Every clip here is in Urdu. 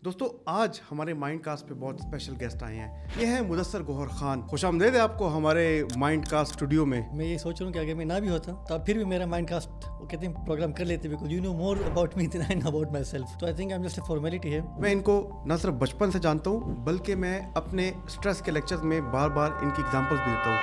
دوستو آج ہمارے مائنڈ کاسٹ پہ بہت اسپیشل گیسٹ آئے ہیں. یہ ہیں مدثر گوہر خان. خوش آمدید ہے آپ کو ہمارے مائنڈ کاسٹ اسٹوڈیو میں. میں یہ سوچ رہا ہوں کہ اگر میں نہ بھی ہوتا تو اب پھر بھی میرا مائنڈ کاسٹ وہ کہتے ہیں پروگرام کر لیتے because you know more about me than I know about myself. تو I think I am just a formality ہے. میں ان کو نہ صرف بچپن سے جانتا ہوں بلکہ میں اپنے اسٹریس کے لیکچرز میں بار بار ان کی ایگزامپلس بھی دیتا ہوں.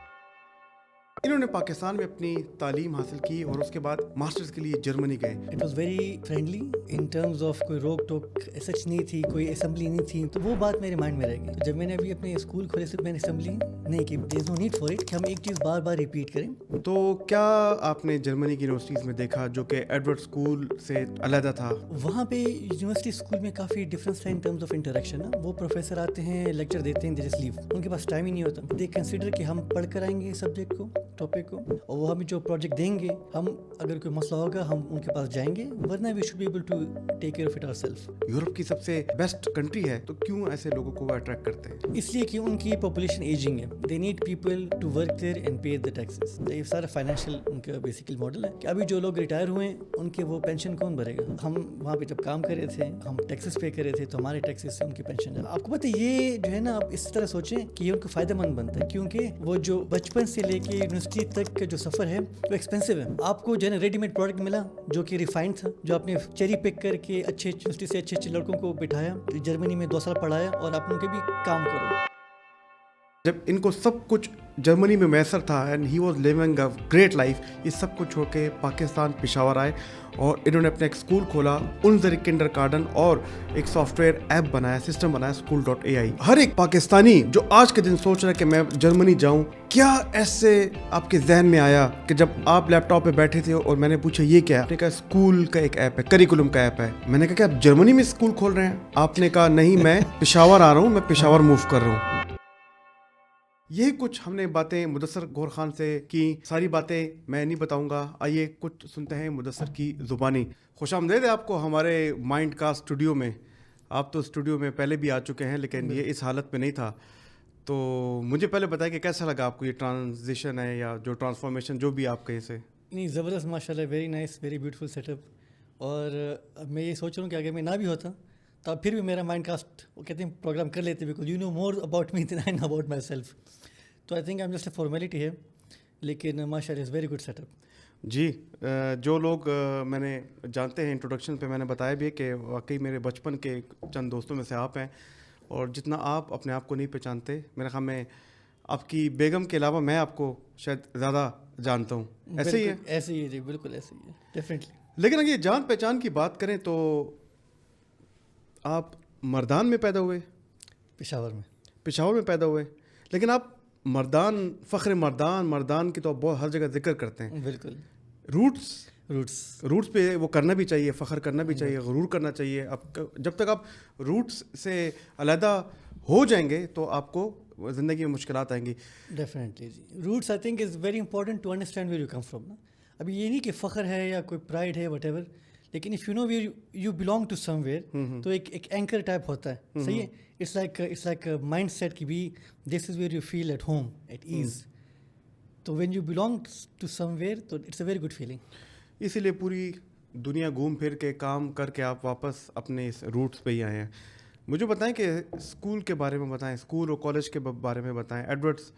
انہوں نے پاکستان میں اپنی تعلیم حاصل کی اور اس کے بعد ماسٹرز کے لیے جرمنی گئے. It was very friendly in terms of کوئی روک ٹوک سچ نہیں تھی, کوئی اسمبلی نہیں تھی, تو وہ بات میرے مائنڈ میں رہ گئی. جب میں نے ابھی اپنے اسکول کھولے سے میں نے اسمبلی نہیں کی. دیر از نو نیڈ فار اٹ کہ ہم ایک چیز بار بار ریپیٹ کریں. تو کیا آپ نے جرمنی کی یونیورسٹیز میں دیکھا جو کہ ایڈورڈ اسکول سے علیحدہ تھا؟ وہاں پہ یونیورسٹی اسکول میں کافی ڈفرینس تھا ان ٹرمز آف انٹریکشن. وہ پروفیسر آتے ہیں, لیکچر دیتے ہیں, دے جسٹ لیو. ان کے پاس ٹائم ہی نہیں ہوتا. دے کنسیڈر کہ ہم پڑھ کر آئیں گے سبجیکٹ کو, ٹاپک کو, اور وہ ہمیں جو پروجیکٹ دیں گے, ہم اگر کوئی مسئلہ ہوگا ہم ان کے پاس جائیں گے, ورنہ we should be able to take care of it our self. Europe کی سب سے بیسٹ کنٹری ہے, تو کیوں ایسے لوگوں کو وہ اٹریکٹ کرتے ہیں؟ اس لیے کہ ان کی پاپولیشن ایجنگ ہے. They need people to work there and pay the taxes. یہ سارا فائنینشیل ان کا بیسیکلی ماڈل ہے کہ ابھی جو لوگ ریٹائر ہوئے ہیں ان کے وہ پینشن کون بھرے گا. ہم وہاں پہ جب کام کر رہے تھے ہم ٹیکسز پے کر رہے تھے, تو ہمارے ٹیکسز سے ان کی پینشن ہے. آپ کو پتہ ہے یہ جو ہے نا, آپ اس طرح سوچیں کہ یہ ان کو فائدہ مند بنتا ہے, کیونکہ وہ جو بچپن سے لے کے یونیورسٹی تک کا جو سفر ہے وہ ایکسپینسو ہے. آپ کو جو ہے نا ریڈی میڈ پروڈکٹ ملا جو کہ ریفائنڈ تھا, جو آپ نے چیری پک کر کے اچھے یونیورسٹی سے اچھے اچھے لڑکوں کو بٹھایا, جرمنی میں 2 سال پڑھایا اور آپ ان کے بھی کام کرو. جب ان کو سب کچھ جرمنی میں میسر تھا and he was living a great life, یہ سب کچھ چھوڑ کے پاکستان پشاور آئے اور انہوں نے اپنا ایک اسکول کھولا, انظر کنڈر گارڈن, اور ایک سافٹ ویئر ایپ بنایا, سسٹم بنایا school.ai. ہر ایک پاکستانی جو آج کے دن سوچ رہا ہے کہ میں جرمنی جاؤں, کیا ایسے آپ کے ذہن میں آیا کہ جب آپ لیپ ٹاپ پہ بیٹھے تھے اور میں نے پوچھا یہ کیا؟ آپ نے کہا اسکول کا ایک ایپ ہے, کریکولم کا ایپ ہے. میں نے کہا کہ آپ جرمنی میں اسکول کھول رہے ہیں؟ آپ نے کہا نہیں, میں پشاور آ رہا ہوں, میں پشاور موو کر رہا ہوں. یہی کچھ ہم نے باتیں مدثر گوہر خان سے کی. ساری باتیں میں نہیں بتاؤں گا, آئیے کچھ سنتے ہیں مدثر کی زبانی. خوش آمدید ہے آپ کو ہمارے مائنڈ کاسٹ اسٹوڈیو میں. آپ تو اسٹوڈیو میں پہلے بھی آ چکے ہیں لیکن یہ اس حالت میں نہیں تھا. تو مجھے پہلے بتائیں کہ کیسا لگا آپ کو یہ ٹرانزیشن ہے یا جو ٹرانسفارمیشن جو بھی آپ کہیں سے؟ نہیں, زبردست, ماشاء اللہ, very nice, very beautiful set up. اور میں یہ سوچ رہا ہوں کہ اگر میں نہ بھی ہوتا تو اب پھر بھی میرا مائنڈ کاسٹ وہ کہتے ہیں پروگرام کر لیتے because you know more about me than I know about myself. تو I think I am just a formality ہے, لیکن ماشاء اللہ is very good set up. جی, جو لوگ میں نے جانتے ہیں انٹروڈکشن پہ میں نے بتایا بھی ہے کہ واقعی میرے بچپن کے چند دوستوں میں سے آپ ہیں, اور جتنا آپ اپنے آپ کو نہیں پہچانتے, میرے خیال میں آپ کی بیگم کے علاوہ میں آپ کو شاید زیادہ جانتا ہوں. ایسے ہی ہے؟ ایسے ہی ہے جی, بالکل ایسے ہی ہے, ڈیفینیٹلی. لیکن اگر یہ جان پہچان کی بات کریں تو آپ مردان میں پیدا ہوئے, پشاور میں پیدا ہوئے, لیکن آپ مردان, فخر مردان کی تو آپ بہت ہر جگہ ذکر کرتے ہیں. بالکل. روٹس پہ وہ کرنا بھی چاہیے, فخر کرنا بھی چاہیے, غرور کرنا چاہیے. اب جب تک آپ روٹس سے علیحدہ ہو جائیں گے تو آپ کو زندگی میں مشکلات آئیں گی. ڈیفینیٹلی جی, roots I think is very important to understand where you come from. ابھی یہ نہیں کہ فخر ہے یا کوئی پرائڈ ہے وٹ ایور, لیکن if you know where you belong to somewhere, تو ایک اینکر ٹائپ ہوتا ہے. صحیح ہے, اٹس لائک مائنڈ سیٹ کہ بھی this is where you feel at home, at ease. تو when you belong to somewhere تو it's a very good feeling. اسی لیے پوری دنیا گھوم پھر کے کام کر کے آپ واپس اپنے اس روٹس پہ ہی آئے ہیں. مجھے بتائیں کہ اسکول کے بارے میں بتائیں, اسکول اور کالج کے بارے میں بتائیں. ایڈورڈس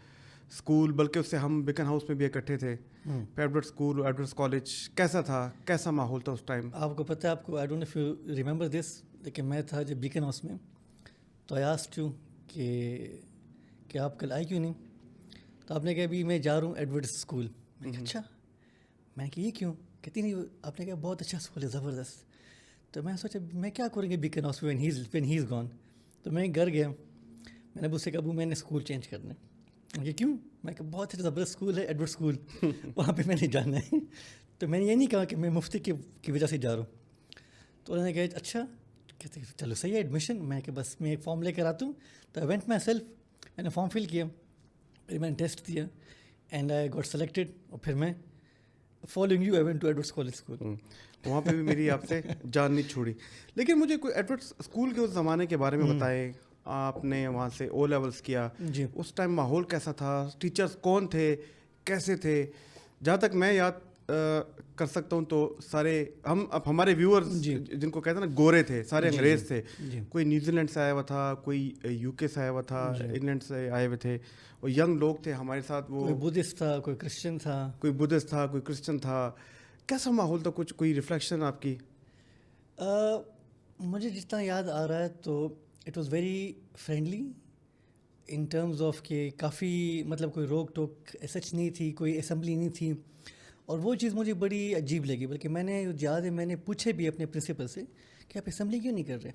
اسکول, بلکہ اس سے ہم بیکن ہاؤس میں بھی اکٹھے تھے. ایڈورڈ اسکول اور ایڈورڈس کالج کیسا تھا, کیسا ماحول تھا اس ٹائم؟ آپ کو پتہ ہے, آپ کو I don't know if you remember this, لیکن میں تھا جب بیکن ہاؤس میں, تو آئی آسکڈ یو کہ آپ کل آئے کیوں نہیں؟ تو آپ نے کہا ابھی میں جا رہا ہوں ایڈورڈس اسکول. میں نے کہا اچھا. میں نے کہا یہ کیوں؟ کہتی نہیں, آپ نے کہا بہت اچھا اسکول ہے, زبردست. تو میں سوچا میں کیا کروں گی بیکن ہاؤس میں وین ہی از گون. تو میں گھر گیا, میں نے اس سے کہا ابو میں نے اسکول چینج کرنا ہے. یہ کیوں؟ میں کہا بہت اچھا زبردست اسکول ہے ایڈورڈ اسکول, وہاں پہ میں نے جانا ہے. تو میں نے یہ نہیں کہا کہ میں مفتی کی وجہ سے جا رہا ہوں. تو انہوں نے کہا اچھا, کہتے چلو صحیح ہے ایڈمیشن. میں کہ بس میں ایک فارم لے کر آتا ہوں. تو آئی وینٹ مائی سیلف, میں نے فارم فل کیا, پھر میں نے ٹیسٹ دیا اینڈ آئی گاٹ سلیکٹڈ, اور پھر میں following you I went to Edward college school. وہاں پہ بھی میری آپ سے جان نہیں چھوڑی. لیکن مجھے کوئی ایڈورڈ اسکول کے اس زمانے کے بارے میں بتائے. آپ نے وہاں سے او لیولس کیا, جی, اس ٹائم ماحول کیسا تھا, ٹیچرس کون تھے, کیسے تھے؟ جہاں تک میں یاد کر سکتا ہوں تو سارے ہم اب ہمارے ویورز جن کو کہتے ہیں نا گورے تھے, سارے انگریز تھے. کوئی نیوزی لینڈ سے آیا ہوا تھا, کوئی یو کے سے آیا ہوا تھا, انگلینڈ سے آئے ہوئے تھے, اور ینگ لوگ تھے ہمارے ساتھ. وہ کوئی بدھسٹ تھا, کوئی کرسچن تھا, کوئی کرسچن تھا. کیسا ماحول تھا, کچھ کوئی ریفلیکشن آپ کی؟ مجھے جتنا یاد آ رہا ہے تو it was very friendly in terms of کہ کافی مطلب کوئی روک ٹوک سچ نہیں تھی, کوئی اسمبلی نہیں تھی. اور وہ چیز مجھے بڑی عجیب لگی, بلکہ میں نے یاد ہے میں نے پوچھے بھی اپنے پرنسپل سے کہ آپ اسمبلی کیوں نہیں کر رہے.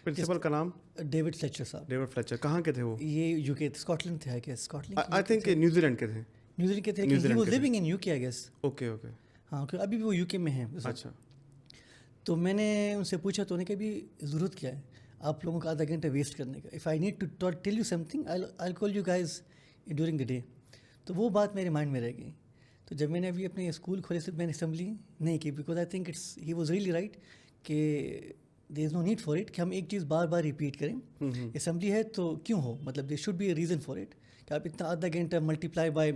پرنسپل کا نام ڈیوڈ فلیچر صاحب. ڈیوڈ فلیچر کہاں کے تھے وہ؟ یہ یو کے, اسکاٹ لینڈ تھے, Scotland I think New Zealand کے تھے. نیوزی لینڈ کے تھے, لیکن he was living in U K I gas. Okay okay. ہاں, ابھی بھی وہ یو کے میں ہیں. اچھا. تو میں نے ان سے پوچھا تو انہیں کہ ابھی ضرورت کیا ہے آپ لوگوں کا آدھا گھنٹہ ویسٹ کرنے کا. If I need to tell you something I call you guys during the day. تو وہ بات میرے مائنڈ میں رہ گئی. تو جب میں نے ابھی اپنے اسکول کھولے سے میں نے اسمبلی نہیں کی, because I think he was really right کہ دیر از نو نیڈ فار اٹ کہ ہم ایک چیز بار بار ریپیٹ کریں. اسمبلی ہے تو کیوں ہو, مطلب there should be a reason for it کہ آپ اتنا آدھا گھنٹہ ملٹیپلائی بائی,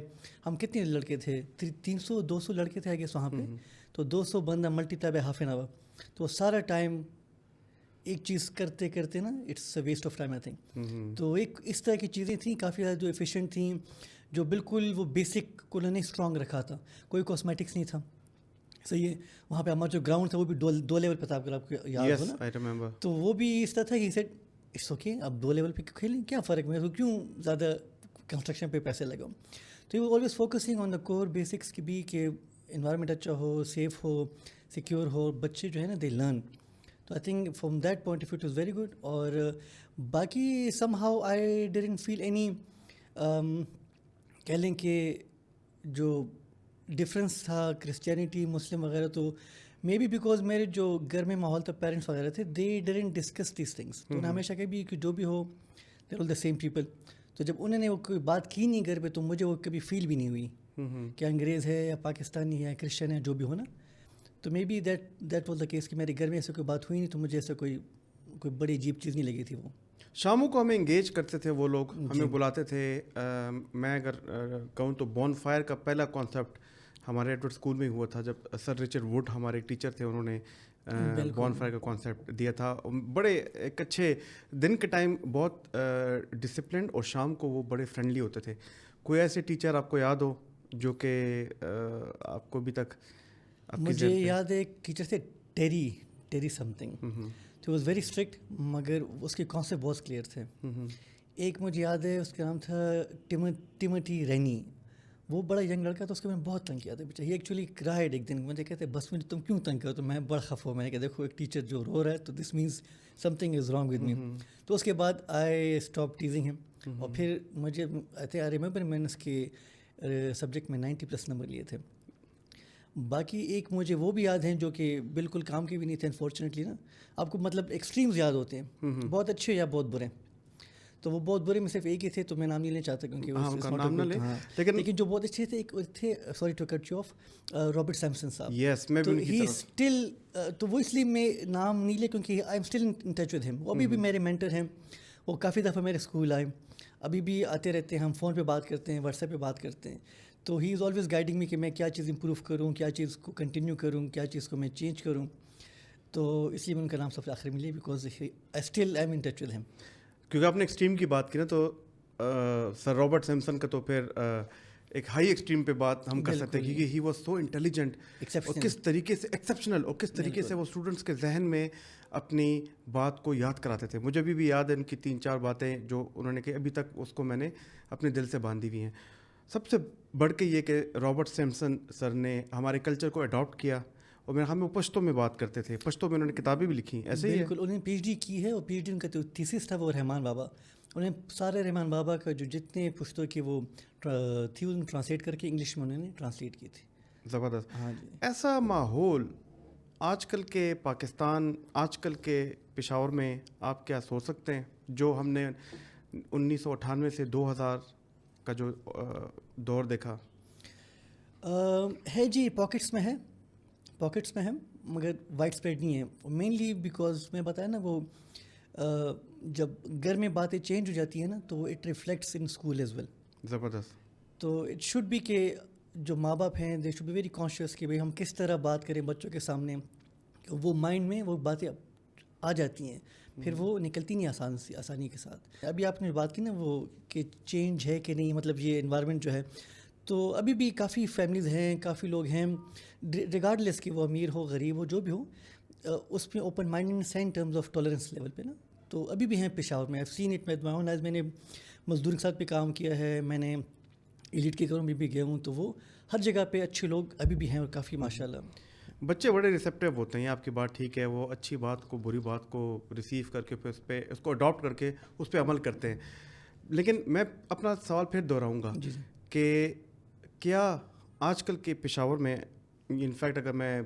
ہم کتنے لڑکے تھے, 300-200 لڑکے تھے آئی گیس وہاں پہ, تو 200 بندہ multiply by half an hour, تو سارا ٹائم ایک چیز کرتے کرتے نا it's a waste of time I think. تو ایک اس طرح کی چیزیں تھیں کافی زیادہ جو ایفیشینٹ تھیں, جو بالکل وہ بیسک کو انہوں نے اسٹرانگ رکھا تھا, کوئی کاسمیٹکس نہیں تھا. صحیح ہے. وہاں پہ ہمارا جو گراؤنڈ تھا وہ بھی 2 لیول پہ تھا, اگر آپ کو یاد ہو نا, تو وہ بھی اس طرح تھا کہ سیٹ اٹس اوکے, اب 2 لیول پہ کھیلیں, کیا فرق ہے, کیوں زیادہ کنسٹرکشن پہ پیسے لگاؤں. تو یہ always focusing on the core basics کی بھی, کہ انوائرمنٹ اچھا ہو, سیف ہو, سیکیور ہو, بچے جو ہے نا دے لرن. تو I think from that point of view it was very good. اور باقی somehow I didn't feel any کہہ لیں کہ جو ڈفرینس تھا کرسچینٹی مسلم وغیرہ, تو مے بی بیکاز میرے جو گھر میں ماحول تھا پیرنٹس وغیرہ تھے, they didn't discuss these things. تو انہیں ہمیشہ کبھی کہ جو بھی ہو دے آل دا سیم پیپل. تو جب انہوں نے وہ کوئی بات کی نہیں گھر پہ, تو مجھے وہ کبھی فیل بھی نہیں ہوئی کہ انگریز ہے یا پاکستانی ہے, کرسچن ہے, جو بھی ہو نا. تو maybe that was the case کہ میرے گھر میں ایسے کوئی بات ہوئی نہیں, تو مجھے ایسا کوئی بڑی عجیب چیز نہیں لگی تھی. وہ شاموں کو ہمیں انگیج کرتے تھے وہ لوگ, ہمیں بلاتے تھے. میں اگر کہوں تو بون فائر کا پہلا کانسیپٹ ہمارے ایڈورڈ اسکول میں ہوا تھا, جب سر رچرڈ ووڈ ہمارے ٹیچر تھے, انہوں نے بون فائر کا کانسیپٹ دیا تھا. بڑے ایک اچھے دن کے ٹائم بہت ڈسپلنڈ, اور شام کو وہ بڑے فرینڈلی ہوتے تھے. کوئی ایسے ٹیچر آپ کو یاد ہو جو کہ آپ کو ابھی تک؟ مجھے یاد ہے ایک ٹیچر تھے ٹیری سم تھنگ, تو واز ویری اسٹرکٹ, مگر اس کے کانسیپٹ بہت کلیئر تھے. ایک مجھے یاد ہے اس کا نام تھا ٹیموتھی رینی. وہ بڑا ینگ لڑکا تھا, اس کو میں نے بہت تنگ کیا تھا. یہ ایکچولی کرائڈ ایک دن, مجھے کہتے بس میں تم کیوں تنگ کرو, تو میں بڑا خفا ہوں. میں نے کہا دیکھو ایک ٹیچر جو رو رہا ہے تو this means some thing is wrong with me. تو اس کے بعد آئی اسٹاپ ٹیزنگ ہم. اور پھر مجھے آئی ریممبر میں نے اس کے سبجیکٹ میں 90+ نمبر لیے تھے. باقی ایک مجھے وہ بھی یاد ہیں جو کہ بالکل کام کے بھی نہیں تھے انفارچونیٹلی نا. آپ کو مطلب ایکسٹریمز یاد ہوتے ہیں, بہت اچھے یا بہت برے. تو وہ بہت برے میں صرف ایک ہی تھے, تو میں نام نہیں لینا چاہتا کیونکہ لیکن جو بہت اچھے تھے, ایک تھے, sorry to cut you off, Robert Simpson صاحب. تو ہی اسٹل, تو وہ اس لیے میں نام نہیں لے کیونکہ I am still in touch with ہم. وہ ابھی بھی میرے مینٹر ہیں, وہ کافی دفعہ میرے اسکول آئے, ابھی بھی آتے رہتے ہیں, ہم فون پہ بات کرتے ہیں, واٹس ایپ پہ بات کرتے ہیں. تو ہی از آلویز گائیڈنگ می کہ میں کیا چیز امپروو کروں, کیا چیز کو کنٹینیو کروں, کیا چیز کو میں چینج کروں. تو اس لیے میں ان کا نام سب سے آخر میں لیا, because I still I am in touch with ہم. کیونکہ آپ نے ایکسٹریم کی بات کی نا, تو سر رابرٹ سیمپسن کا تو پھر ایک ہائی ایکسٹریم پہ بات ہم کر سکتے ہیں, کیونکہ ہی واز سو انٹیلیجنٹ, اور کس طریقے سے ایکسیپشنل, اور کس طریقے سے وہ اسٹوڈنٹس کے ذہن میں اپنی بات کو یاد کراتے تھے. مجھے بھی یاد ہے ان کی 3-4 باتیں جو انہوں نے کہ ابھی تک اس کو میں نے اپنے دل سے باندھی ہوئی ہیں. سب سے بڑھ کے یہ کہ رابرٹ سیمپسن سر نے ہمارے کلچر کو اڈاپٹ کیا, اور میرے ہم پشتوں میں بات کرتے تھے, پشتوں میں انہوں نے کتابیں بھی لکھی. ایسے ہی بالکل, انہوں نے PhD کی ہے, اور PhD ان کا جو تھیسس تھا وہ رحمان بابا, انہیں سارے رحمان بابا کا جو جتنے پشتوں کی وہ تھی ان ٹرانسلیٹ کر کے انگلش میں انہوں نے ٹرانسلیٹ کی تھی. زبردست. ہاں جی. ایسا ماحول آج کل کے پاکستان, آج کل کے پشاور میں آپ کیا سوچ سکتے ہیں, جو ہم نے 1998 سے 2000 کا جو دور دیکھا ہے جی, پاکٹس میں ہے, مگر وائڈ اسپریڈ نہیں ہے. مینلی بیکاز میں بتایا نا, وہ جب گھر میں باتیں چینج ہو جاتی ہیں نا, تو it reflects in school as well. زبردست. تو اٹ شوڈ بی کہ جو ماں باپ ہیں they should be very conscious کہ بھائی ہم کس طرح بات کریں بچوں کے سامنے. وہ مائنڈ میں وہ باتیں آ جاتی ہیں, پھر وہ نکلتی نہیں آسانی کے ساتھ. ابھی آپ نے بات کی نا وہ کہ چینج ہے کہ نہیں, مطلب یہ انوائرمنٹ جو ہے, تو ابھی بھی کافی فیملیز ہیں, کافی لوگ ہیں, ریگارڈ لیس کہ وہ امیر ہو غریب ہو جو بھی ہو, اس میں اوپن مائنڈنس ہے in terms of tolerance level پہ نا. تو ابھی بھی ہیں پشاور میں, I seen it with my own eyes. میں نے مزدور کے ساتھ بھی کام کیا ہے, میں نے ایلیٹ کے گھروں میں بھی گیا ہوں, تو وہ ہر جگہ پہ اچھے لوگ ابھی بھی ہیں اور کافی ماشاء اللہ. بچے بڑے ریسیپٹیو ہوتے ہیں, آپ کی بات ٹھیک ہے, وہ اچھی بات کو بری بات کو ریسیو کر کے پھر اس کو اڈاپٹ کر کے اس پہ عمل کرتے ہیں. لیکن میں اپنا سوال پھر دہراؤں گا کہ کیا آج کل کے پشاور میں, انفیکٹ اگر میں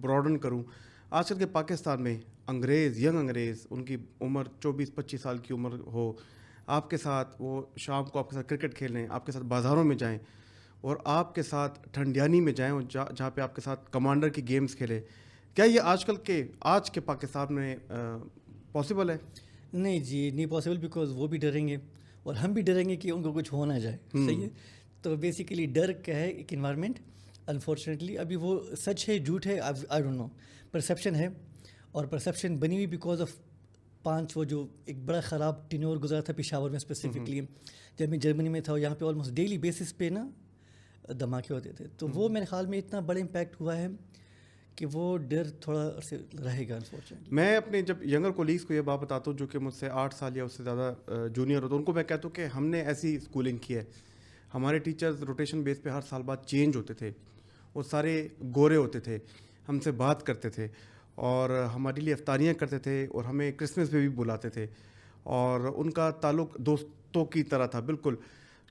براڈن کروں, آج کل کے پاکستان میں انگریز, ینگ انگریز, ان کی عمر 24-25 سال کی عمر ہو, آپ کے ساتھ وہ شام کو آپ کے ساتھ کرکٹ کھیلیں, آپ کے ساتھ بازاروں میں جائیں اور آپ کے ساتھ ٹھنڈیانی میں جائیں, اور جہاں پہ آپ کے ساتھ کمانڈر کی گیمز کھیلیں, کیا یہ آج کے پاکستان میں پاسبل ہے؟ نہیں جی, نہیں پاسبل, بیکاز وہ بھی ڈریں گے اور ہم بھی ڈریں گے کہ ان کو کچھ ہو نہ جائے. صحیح ہے. تو بیسیکلی ڈر کیا ہے, ایک انوائرمنٹ, انفارچونیٹلی ابھی وہ سچ ہے جھوٹ ہے, آئی ڈونٹ نو, پرسیپشن ہے. اور پرسیپشن بنی ہوئی بیکاز آف 5 وہ جو ایک بڑا خراب ٹینور گزرا تھا پشاور میں اسپیسیفکلی, جب میں جرمنی میں تھا, یہاں پہ آلموسٹ ڈیلی بیسس پہ نا دھماکے ہوتے تھے. تو وہ میرے خیال میں اتنا بڑا امپیکٹ ہوا ہے کہ وہ ڈر تھوڑا عرصے رہے گا انفارچونیٹلی. میں اپنے جب ینگر کولیگس کو یہ بات بتاتا ہوں جو کہ مجھ سے 8 سال یا اس سے زیادہ جونیئر ہوتا ہے, ان کو میں کہتا ہوں کہ ہم نے ایسی اسکولنگ کی ہے, ہمارے ٹیچرز روٹیشن بیس پہ ہر سال بعد چینج ہوتے تھے, وہ سارے گورے ہوتے تھے, ہم سے بات کرتے تھے اور ہمارے لیے افطاریاں کرتے تھے اور ہمیں کرسمس پہ بھی بلاتے تھے, اور ان کا تعلق دوستوں کی طرح تھا بالکل.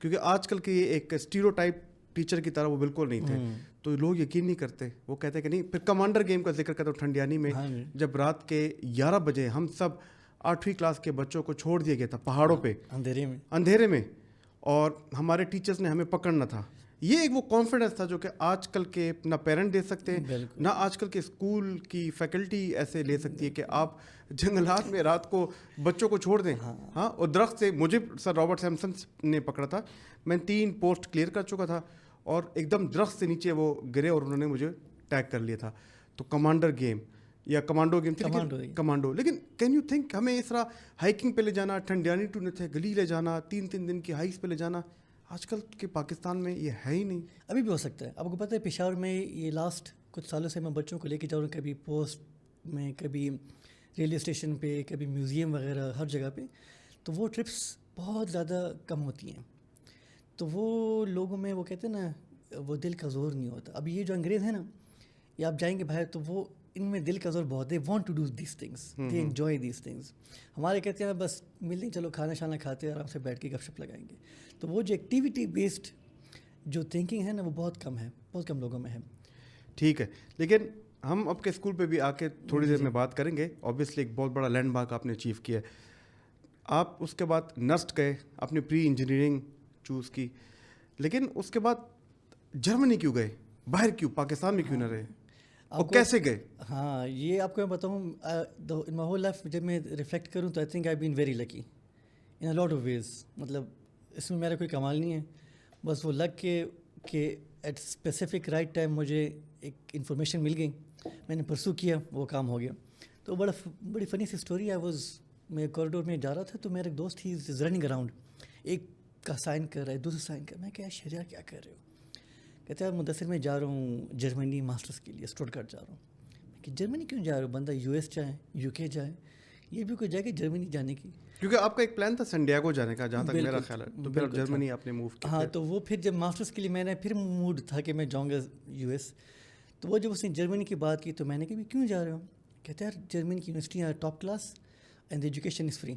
کیونکہ آج کل کے ایک اسٹیریوٹائپ ٹیچر کی طرح وہ بالکل نہیں تھے, تو لوگ یقین نہیں کرتے, وہ کہتے کہ نہیں. پھر کمانڈر گیم کا ذکر کرتا ہوں, ٹھنڈیانی میں جب رات کے 11 بجے ہم سب 8ویں کلاس کے بچوں کو چھوڑ دیا گیا تھا پہاڑوں پہ اندھیرے میں, اور ہمارے ٹیچرز نے ہمیں پکڑنا تھا. یہ ایک وہ کانفیڈنس تھا جو کہ آج کل کے نہ پیرنٹ دے سکتے ہیں, نہ آج کل کے اسکول کی فیکلٹی ایسے لے سکتی ہے کہ آپ جنگلات میں رات کو بچوں کو چھوڑ دیں. ہاں, اور درخت سے مجھے سر رابرٹ سیمسن نے پکڑا تھا, میں 3 پوسٹ کلیئر کر چکا تھا اور ایک دم درخت سے نیچے وہ گرے اور انہوں نے مجھے ٹیگ کر لیا تھا. تو کمانڈر گیم یا کمانڈو گیم تھی, کمانڈو. لیکن کین یو تھنک ہمیں اس طرح ہائکنگ پہ لے جانا, ٹھنڈیانی ٹو نتھے گلی لے جانا, 3 دن کی ہائیکس پہ لے جانا, آج کل کے پاکستان میں یہ ہے ہی نہیں. ابھی بھی ہو سکتا ہے. آپ کو پتہ ہے پشاور میں یہ لاسٹ کچھ سالوں سے میں بچوں کو لے کے جا رہا ہوں, کبھی پوسٹ میں, کبھی ریلوے اسٹیشن پہ, کبھی میوزیم وغیرہ, ہر جگہ پہ. تو وہ ٹرپس بہت زیادہ کم ہوتی ہیں. تو وہ لوگوں میں وہ کہتے ہیں نا, وہ دل کا زور نہیں ہوتا. اب یہ جو انگریز ہیں نا, یہ آپ جائیں گے باہر تو وہ ان میں دل کا زور بہت, they want to do these things, they enjoy these things. ہمارے کہتے ہیں بس ملیں چلو کھانا شانا کھاتے ہیں, آرام سے بیٹھ کے گپ شپ لگائیں گے. تو وہ جو ایکٹیویٹی بیسڈ جو تھنکنگ ہے نا, وہ بہت کم ہے, بہت کم لوگوں میں ہے. ٹھیک ہے, لیکن ہم آپ کے اسکول پہ بھی آ کے تھوڑی دیر میں بات کریں گے. اوبیسلی ایک بہت بڑا لینڈ مارک آپ نے اچیو کیا ہے. آپ اس کے بعد نسٹ گئے, اپنی پری انجینئرنگ چوز کی, لیکن اس کے بعد جرمنی کیوں گئے, باہر کیوں, پاکستان میں کیوں نہ رہے, اور کیسے گئے؟ ہاں, یہ آپ کو میں بتاؤں, ان مائی ہول لائف جب میں ریفلیکٹ کروں تو I think I been very lucky in a lot of ways. مطلب اس میں میرا کوئی کمال نہیں ہے, بس وہ لگ کے کہ ایٹ اسپیسیفک رائٹ ٹائم مجھے ایک انفارمیشن مل گئی, میں نے پرسو کیا, وہ کام ہو گیا. تو بڑی فنی سی اسٹوری. میں کوریڈور میں جا رہا تھا تو میرا ایک دوست ہی از رننگ اراؤنڈ, ایک کا سائن کر رہا ہے, دوسرا سائن کر. میں کیا شجا کیا کر رہے ہو؟ کہتے ہیں مدثر میں جا رہا ہوں جرمنی ماسٹرس کے لیے, اسٹوٹگارٹ جا رہا ہوں. کہ جرمنی کیوں جا رہا ہوں, بندہ یو ایس جائے, یو کے جائے, یہ بھی کوئی جگہ جرمنی جانے کی. کیونکہ آپ کا ایک پلان تھا سینڈیاگو جانے کا, جہاں تک میرا خیال ہے, تو پھر جرمنی آپ نے موو کیا. ہاں, تو وہ پھر جب ماسٹرس کے لیے میں نے پھر موڈ تھا کہ میں جاؤں گا یو ایس. تو وہ جب اس نے جرمنی کی بات کی تو میں نے کہا کیوں جا رہے ہو؟ کہتے ہیں یار جرمنی کی یونیورسٹیاں top class and education is free.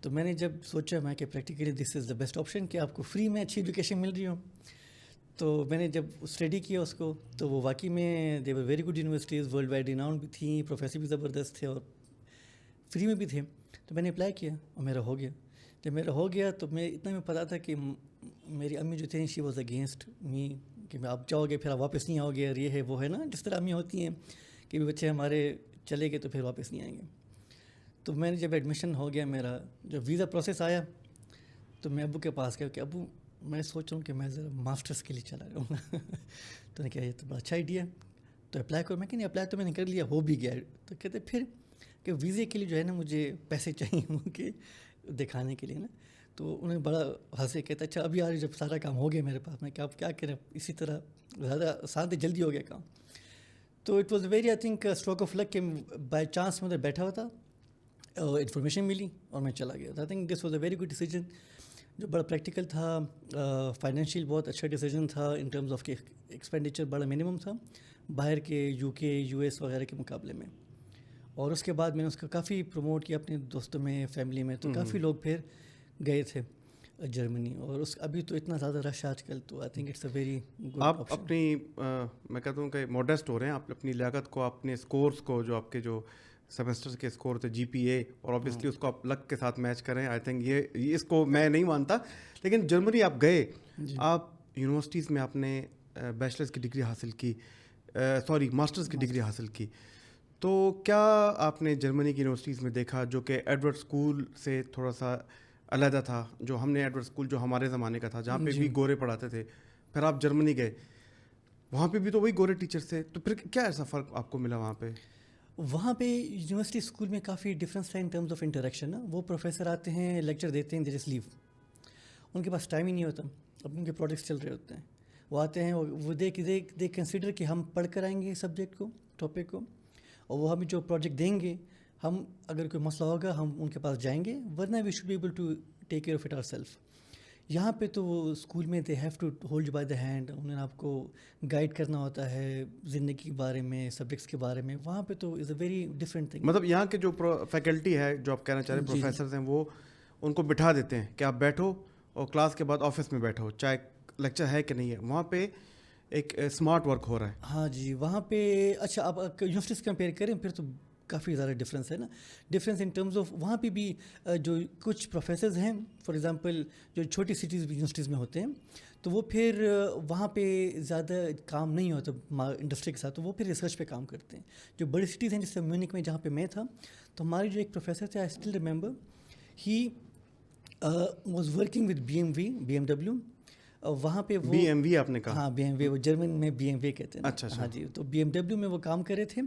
تو میں نے جب سوچا میں کہ practically this is the best option کہ آپ کو فری میں اچھی ایجوکیشن مل رہی ہو. تو میں نے جب اسٹڈی کیا اس کو, تو وہ واقعی میں they were very good universities, world wide renowned بھی تھیں, پروفیسر بھی زبردست تھے اور فری میں بھی تھے. تو میں نے اپلائی کیا اور میرا ہو گیا. جب میرا ہو گیا تو میں اتنا میں پتا تھا کہ میری امی جو تھیں شی واز اگینسٹ می, کہ آپ جاؤ گے پھر آپ واپس نہیں آؤ گے, اور یہ ہے وہ ہے نا, جس طرح امی ہوتی ہیں کہ بچے ہمارے چلے گئے تو پھر واپس نہیں آئیں گے. تو میں نے جب ایڈمیشن ہو گیا, میرا جب ویزا پروسیس آیا تو میں ابو کے پاس گیا کہ ابو میں سوچ رہا ہوں کہ میں ذرا ماسٹرس کے لیے چلا جاؤں گا. تو نے کہا یہ تو بڑا اچھا آئیڈیا ہے, تو اپلائی کرو. میں کہ نہیں, اپلائی تو میں نے کر لیا, ہو بھی گیا. تو کہتے پھر کہ ویزے کے لیے جو ہے نا مجھے پیسے چاہیے ان کے دکھانے کے لیے نا. تو انہیں بڑا ہنسے, کہتا اچھا ابھی یار جب سارا کام ہو گیا میرے پاس, میں کہ آپ کیا کریں, اسی طرح زیادہ آسان تھے, جلدی ہو گیا کام. تو it was very I think stroke of luck کہ بائی چانس میں ادھر بیٹھا ہوا تھا, انفارمیشن ملی اور میں چلا گیا. I think this was a very good decision, جو بڑا پریکٹیکل تھا, فائنینشیل بہت اچھا ڈیسیجن تھا ان ٹرمز آف کہ ایکسپینڈیچر بڑا منیمم تھا باہر کے یو کے یو ایس وغیرہ کے مقابلے میں. اور اس کے بعد میں نے اس کو کافی پروموٹ کیا اپنے دوستوں میں, فیملی میں, تو کافی لوگ پھر گئے تھے جرمنی. اور اس ابھی تو اتنا زیادہ رش آج کل, تو I think it's a very good. آپ اپنی میں کہتا ہوں کہ ماڈسٹ ہو رہے ہیں آپ اپنی لیاقت کو, اپنے اسکورس کو, جو آپ کے جو سیمسٹر کے اسکور تھے جی پی اے, اور اوبیسلی اس کو آپ لک کے ساتھ میچ کریں. آئی تھنک یہ اس کو میں نہیں مانتا. لیکن جرمنی آپ گئے, آپ یونیورسٹیز میں آپ نے بیچلرس کی ڈگری حاصل کی, ماسٹرز کی ڈگری حاصل کی. تو کیا آپ نے جرمنی کی یونیورسٹیز میں دیکھا جو کہ ایڈورڈ اسکول سے تھوڑا سا علیحدہ تھا, جو ہم نے ایڈورڈ اسکول جو ہمارے زمانے کا تھا, جہاں پہ بھی گورے پڑھاتے تھے, پھر آپ جرمنی گئے, وہاں پہ بھی تو وہی گورے ٹیچرس تھے, تو پھر کیا ایسا فرق آپ کو ملا وہاں پہ؟ وہاں پہ یونیورسٹی اسکول میں کافی ڈفرینس تھا ان ٹرمز آف انٹریکشن نا. وہ پروفیسر آتے ہیں, لیکچر دیتے ہیں, دے جسٹ لیو. ان کے پاس ٹائم ہی نہیں ہوتا, اب ان کے پروجیکٹس چل رہے ہوتے ہیں. وہ آتے ہیں, وہ دے کنسیڈر کہ ہم پڑھ کر آئیں گے سبجیکٹ کو, ٹاپک کو, اور وہ ہمیں جو پروجیکٹ دیں گے, ہم اگر کوئی مسئلہ ہوگا ہم ان کے پاس جائیں گے, ورنہ we should be able to take care of it our self. یہاں پہ تو وہ اسکول میں they have to hold you by the hand, انہیں آپ کو گائڈ کرنا ہوتا ہے زندگی کے بارے میں, سبجیکٹس کے بارے میں. وہاں پہ تو از اے ویری ڈفرینٹ تھنگ. مطلب یہاں کے جو فیکلٹی ہے, جو آپ کہنا چاہ رہے ہیں پروفیسرز ہیں, وہ ان کو بٹھا دیتے ہیں کہ آپ بیٹھو اور کلاس کے بعد آفس میں بیٹھو, چاہے لیکچر ہے کہ نہیں ہے. وہاں پہ ایک اسمارٹ ورک ہو رہا ہے. ہاں جی, وہاں پہ اچھا آپ یونیورسٹیز کمپیئر کریں پھر تو کافی زیادہ ڈفرینس ہے نا. ڈفرینس ان ٹرمز آف وہاں پہ بھی جو کچھ پروفیسرز ہیں, فار ایگزامپل جو چھوٹی سٹیز یونیورسٹیز میں ہوتے ہیں, تو وہ پھر وہاں پہ زیادہ کام نہیں ہوتا انڈسٹری کے ساتھ, تو وہ پھر ریسرچ پہ کام کرتے ہیں. جو بڑی سٹیز ہیں جیسے میونک میں جہاں پہ میں تھا, تو ہماری جو ایک پروفیسر تھے, I still remember, he was working with B M W. وہاں پہ وہ بی ایم وی آپ نے کہا؟ ہاں بی ایم وی, وہ جرمن میں بی ایم وی کہتے ہیں. اچھا ہاں جی, تو بی ایم ڈبلیو میں وہ کام کرے تھے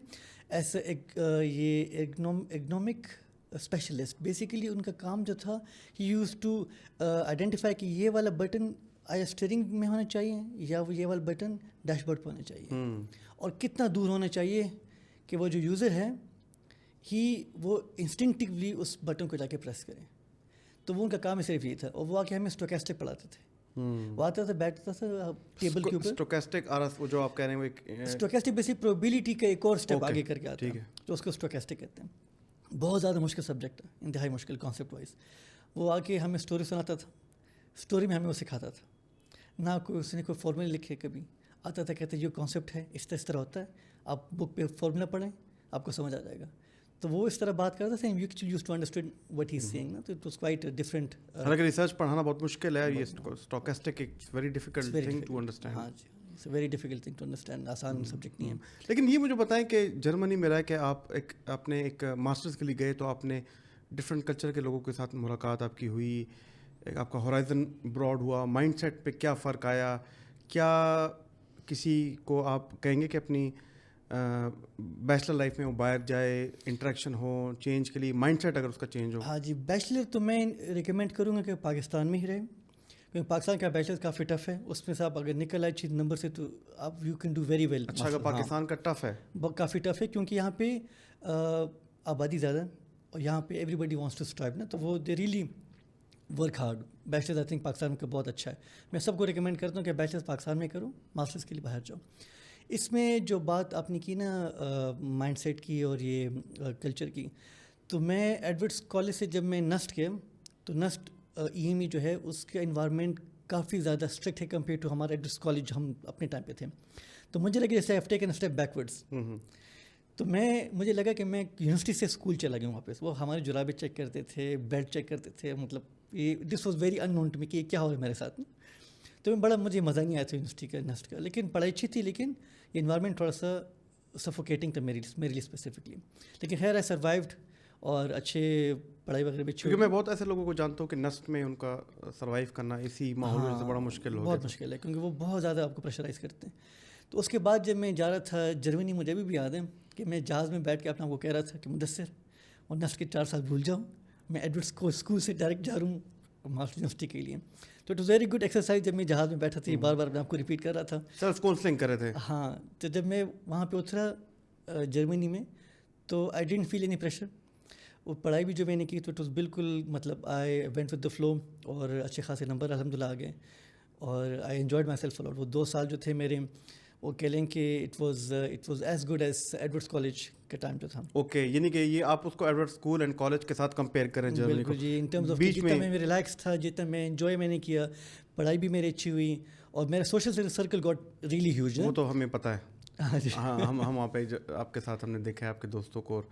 ایز یہ ایکنامک اسپیشلسٹ. بیسیکلی ان کا کام جو تھا, ہی یوز ٹو آئیڈینٹیفائی کہ یہ والا بٹن آیا اسٹیئرنگ میں ہونا چاہیے, یا وہ یہ والا بٹن ڈیش بورڈ پہ ہونا چاہیے, اور کتنا دور ہونا چاہیے کہ وہ جو یوزر ہے وہ انسٹنکٹیولی اس بٹن کو جا کے پریس کرے. تو وہ ان کا کام صرف یہ تھا. اور وہ آ کے ہمیں اسٹوکیسٹک پڑھاتے تھے. وہ آتا تھا, بیٹھتا تھا ٹیبل کے اوپر. اسٹوکیسٹک جو آپ کہہ رہے ہیں, اسٹوکیسٹک بیسک پروبیبلٹی کا ایک اور اسٹیپ آگے کر کے آتا ہے, تو اس کو اسٹوکیسٹک کہتے ہیں. بہت زیادہ مشکل سبجیکٹ ہے, انتہائی مشکل کانسیپٹ وائز. وہ آ کے ہمیں اسٹوری سناتا تھا, اسٹوری میں ہمیں وہ سکھاتا تھا. نہ کوئی اس نے کوئی فارمولہ لکھے, کبھی آتا تھا کہتے یہ کانسیپٹ ہے, اس طرح ہوتا ہے, آپ بک پہ فارمولہ پڑھیں, آپ کو سمجھ آ جائے گا. تو وہ اس طرح بات کرتا تھا, you actually used to understand what he is saying نا. تو اٹ واز کوائٹ ڈفرینٹ. حالانکہ ریسرچ پڑھانا بہت مشکل ہے, یہ stochastic it's very difficult thing to understand. ہاں جی, it's a very difficult thing to understand, آسان سبجیکٹ نہیں ہے. لیکن یہ مجھے بتائیں کہ جرمنی میں رہ کے آپ نے ایک ماسٹرز کے لیے گئے, تو آپ نے ڈفرینٹ کلچر کے لوگوں کے ساتھ ملاقات آپ کی ہوئی, آپ کا ہورائزن براڈ ہوا, مائنڈ سیٹ پہ کیا فرق آیا؟ کیا کسی کو آپ کہیں گے کہ اپنی بیچلر لائف میں وہ باہر جائے, انٹریکشن ہو, چینج کے لیے مائنڈ سیٹ اگر اس کا چینج ہو؟ ہاں جی, بیچلر تو میں ریکمینڈ کروں گا کہ پاکستان میں ہی رہے, کیونکہ پاکستان کا بیچلر کافی ٹف ہے. اس میں سے آپ اگر نکل آئے اچھی نمبر سے تو آپ you can do very well. اچھا, اگر پاکستان کا ٹف ہے, کافی ٹف ہے, کیونکہ یہاں پہ آبادی زیادہ, اور یہاں پہ everybody wants to strive نا, تو وہ they really work hard. Bachelor I think Pakistan کا بہت اچھا ہے. میں سب کو ریکمینڈ کرتا ہوں کہ بیچلر پاکستان میں کرو, ماسٹرس کے لیے باہر جاؤ. اس میں جو بات آپ نے کی نا مائنڈ سیٹ کی اور یہ کلچر کی, تو میں ایڈورڈس کالج سے جب میں نسٹ گیا, تو نسٹ ای ایم ای جو ہے اس کا انوائرمنٹ کافی زیادہ اسٹرکٹ ہے کمپیئر ٹو ہمارا ایڈورڈس کالج ہم اپنے ٹائم پہ تھے. تو مجھے لگا جیسے I have taken step backwards. تو مجھے لگا کہ میں یونیورسٹی سے اسکول چلا گیا واپس. وہ ہمارے جرابے چیک کرتے تھے, بیلٹ چیک کرتے تھے, مطلب یہ this was very unknown to me کہ کیا ہو رہا ہے میرے ساتھ. تو بڑا مجھے مزہ نہیں آیا تھا یونیورسٹی کا, نسٹ کا. لیکن پڑھائی اچھی تھی, لیکن یہ انوائرمنٹ تھوڑا سا سفوکیٹنگ تھا میرے لیے اسپیسیفکلی. لیکن خیر آئی سروائیوڈ, اور اچھے پڑھائی وغیرہ بھی اچھی کیونکہ میں بہت ایسے لوگوں کو جانتا ہوں کہ نسٹ میں ان کا سروائیو کرنا اسی ماحول میں سے بڑا مشکل ہو گیا. بہت مشکل ہے کیونکہ وہ بہت زیادہ آپ کو پریشرائز کرتے ہیں. تو اس کے بعد جب میں جا رہا تھا جرمنی, مجھے ابھی بھی یاد ہے کہ میں جہاز میں بیٹھ کے اپنا وہ کہہ رہا تھا کہ مدثر اور نسل کے 4 سال بھول جاؤں, میں ایڈورڈ اسکول سے ڈائریکٹ جا رہا ہوں ماسٹر یونیورسٹی کے لیے. تو it was very good exercise. جب میں جہاز میں بیٹھا تھا, بار بار میں آپ کو ریپیٹ کر رہا تھا, سیلف کاؤنسلنگ کر رہے تھے. ہاں. تو جب میں وہاں پہ اترا جرمنی میں, تو I didn't feel any pressure. وہ پڑھائی بھی جو میں نے کی تو اٹ واز بالکل مطلب I went with the flow, اور اچھے خاصے نمبر الحمد للہ آ گئے, اور I enjoyed my self allot. وہ 2 سال جو تھے میرے, وہ کہہ لیں کہ it was as good as Edwardes college کے ٹائم جو تھا. اوکے, یعنی کہ یہ آپ اس کو ایڈورڈ اسکول اینڈ کالج کے ساتھ کمپیئر کریں جرمنی کو. بالکل جی, ان ٹرمز آف بیچ جتنا میں میں ریلیکس تھا, جتنا میں انجوائے میں نے کیا, پڑھائی بھی میری اچھی ہوئی, اور میرا social circle got really huge. وہ تو ہمیں پتہ ہے. ہاں جی, ہاں, ہم وہاں پہ آپ کے ساتھ ہم نے دیکھا ہے آپ کے دوستوں کو. اور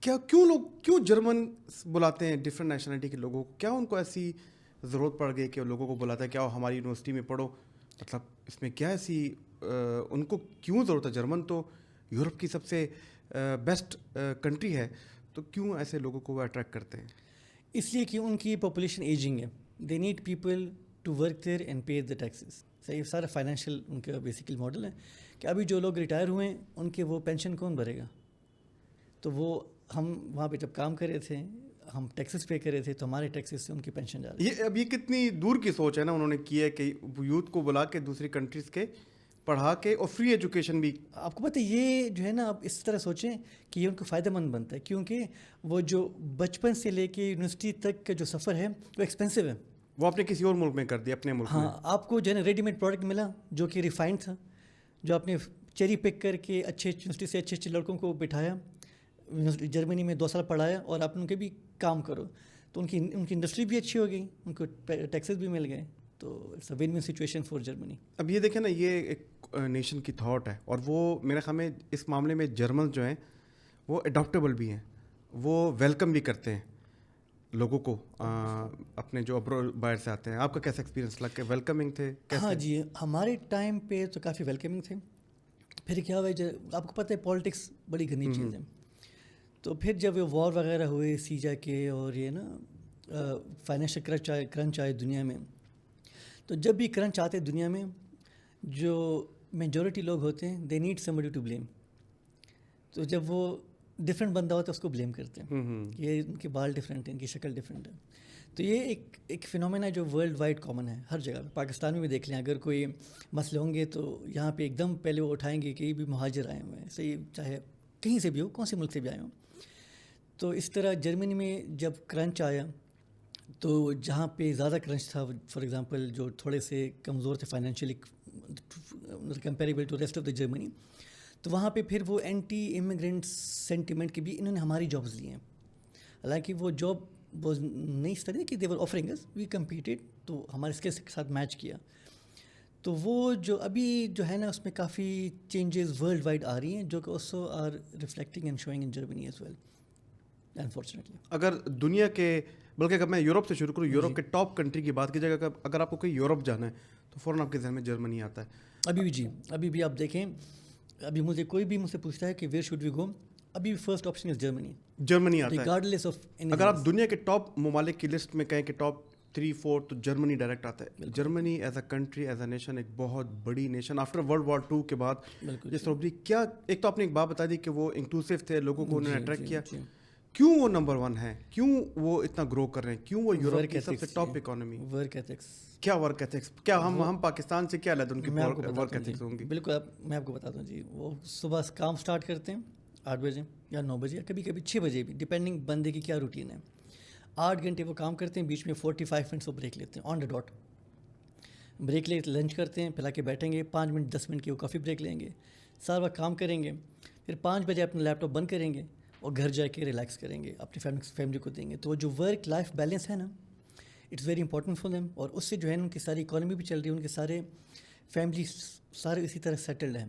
کیا کیوں جرمن بلاتے ہیں ڈفرینٹ نیشنلٹی کے لوگوں کو؟ کیا ان کو ایسی ضرورت پڑ گئی کہ لوگوں کو بلاتا ہے کہ آؤ ہماری یونیورسٹی میں پڑھو؟ مطلب اس میں کیا ایسی ان کو کیوں ضرورت ہے؟ جرمن تو یورپ کی سب سے بیسٹ کنٹری ہے, تو کیوں ایسے لوگوں کو وہ اٹریکٹ کرتے ہیں؟ اس لیے کہ ان کی پاپولیشن ایجنگ ہے. They need people to work there and pay the taxes. صحیح, سارا فائنینشیل ان کا بیسیکلی ماڈل ہے کہ ابھی جو لوگ ریٹائر ہوئے ہیں ان کے وہ پینشن کون بھرے گا؟ تو وہ ہم وہاں پہ جب کام کر رہے تھے, ہم ٹیکسز پے کر رہے تھے, تو ہمارے ٹیکسز سے ان کی پینشن جا رہی ہے. یہ کتنی دور کی سوچ ہے نا انہوں نے کی ہے کہ یوتھ کو بلا کے دوسری کنٹریز کے پڑھا کے, اور فری ایجوکیشن بھی. آپ کو پتہ ہے یہ جو ہے نا, آپ اس طرح سوچیں کہ یہ ان کو فائدہ مند بنتا ہے, کیونکہ وہ جو بچپن سے لے کے یونیورسٹی تک کا جو سفر ہے وہ ایکسپینسو ہے. وہ آپ نے کسی اور ملک میں کر دیا, اپنے ملک میں. ہاں, آپ کو جو ہے نا ریڈی میڈ پروڈکٹ ملا جو کہ ریفائنڈ تھا, جو آپ نے چیری پک کر کے اچھے یونیورسٹی سے اچھے لڑکوں کو بٹھایا, جرمنی میں 2 سال پڑھایا, اور آپ ان کے بھی کام کرو, تو ان کی انڈسٹری بھی اچھی ہو گئی, ان کو ٹیکسز بھی مل گئے. تو it's a win win situation for Germany. اب یہ دیکھیں نا, یہ ایک نیشن کی تھاٹ ہے, اور وہ میرے خیال میں اس معاملے میں جرمن جو ہیں وہ اڈاپٹیبل بھی ہیں, وہ ویلکم بھی کرتے ہیں لوگوں کو, اپنے جو باہر سے آتے ہیں. آپ کا کیسا ایکسپیرینس لگا, کہ ویلکمنگ تھے؟ ہاں جی, ہمارے ٹائم پہ تو کافی ویلکمنگ تھے. پھر کیا ہوا, آپ کو پتہ ہے پالیٹکس بڑی گندی چیز ہے. تو پھر جب یہ وار وغیرہ ہوئے سیجا کے, اور یہ نا فائنینشیل کرنچ آئے دنیا میں, تو جب بھی کرنچ آتے دنیا میں, جو میجورٹی لوگ ہوتے ہیں they need somebody to blame. تو جب وہ ڈفرینٹ بندہ ہوتا ہے اس کو بلیم کرتے ہیں, یہ ان کے بال ڈفرینٹ ہیں, ان کی شکل ڈفرینٹ ہے. تو یہ ایک فینومینا ہے جو ورلڈ وائڈ کامن ہے ہر جگہ. پاکستان میں بھی دیکھ لیں, اگر کوئی مسئلے ہوں گے تو یہاں پہ ایک دم پہلے وہ اٹھائیں گے کہ یہ بھی مہاجر آئے ہوئے ہیں, صحیح, چاہے کہیں سے بھی ہو, کون سے ملک سے بھی آئے ہوں. تو اس طرح جرمنی میں جب کرنچ آیا, تو جہاں پہ زیادہ کرنچ تھا, فار ایگزامپل جو تھوڑے سے کمزور تھے financially comparable to rest of the Germany, تو وہاں پہ پھر وہ اینٹی امیگرینٹ سینٹیمنٹ کے بھی انہوں نے ہماری جابس لی ہیں. حالانکہ وہ جاب وہ نہیں اس طرح کہ دے ور آفرنگ اس, وی کمپیٹیڈ, تو ہمارے اسکلس کے ساتھ میچ کیا. تو وہ جو ابھی جو ہے نا, اس میں کافی چینجز ورلڈ وائڈ آ رہی ہیں, جو کہ also are reflecting and showing in Germany as well, unfortunately. اگر دنیا کے, بلکہ اگر میں یورپ سے شروع کروں, یورپ کے ٹاپ کنٹری کی بات کی جائے گا, اگر آپ کو کہیں یورپ جانا ہے تو فوراً آپ کے ذہن میں جرمنی آتا ہے. ابھی بھی جی, ابھی بھی آپ دیکھیں, ابھی مجھے کوئی بھی مجھ سے پوچھتا ہے کہ ویئر شوڈ وی گو, ابھی بھی first option is Germany. Germany آتا ہے ریگارڈلیس آف, اگر آپ دنیا کے ٹاپ ممالک کی لسٹ میں کہیں کہ ٹاپ 3-4, تو جرمنی ڈائریکٹ آتا ہے. Germany as a country, as a nation, ایک بہت بڑی نیشن آفٹر ورلڈ وار 2 کے بعد. جس طرح کیا, ایک تو آپ نے ایک بات بتا دی کہ وہ انکلوسیو تھے, لوگوں کو انہوں نے اٹریکٹ کیا. کیوں وہ نمبر 1 ہے, کیوں وہ اتنا گرو کر رہے ہیں, کیوں وہ یورپ کی سب سے ٹاپ اکانومی؟ Work ethics. کیا ورک ایتھکس, کیا ہم پاکستان سے کیا لگتا ہے ان کی ورک ایتھکس ہوں گی؟ بالکل, میں آپ کو بتاتا ہوں جی. وہ صبح کام سٹارٹ کرتے ہیں 8 بجے یا 9 بجے, یا کبھی کبھی 6 بجے بھی, ڈپینڈنگ بندے کی کیا روٹین ہے. 8 گھنٹے وہ کام کرتے ہیں, بیچ میں 45 منٹس وہ بریک لیتے ہیں, آن دا ڈاٹ بریک لے, لنچ کرتے ہیں, پھیلا کے بیٹھیں گے, 5 منٹ 10 منٹ کی وہ کافی بریک لیں گے, سارا وقت کام کریں گے, پھر 5 بجے اپنا لیپ ٹاپ بند کریں گے, اور گھر جا کے ریلیکس کریں گے, اپنی فیملی کو دیں گے. تو جو ورک لائف بیلنس ہے نا, it's very important for them, اور اس سے جو ہے ان کی ساری اکانومی بھی چل رہی ہے, ان کے سارے فیملی سارے اسی طرح سیٹلڈ ہیں.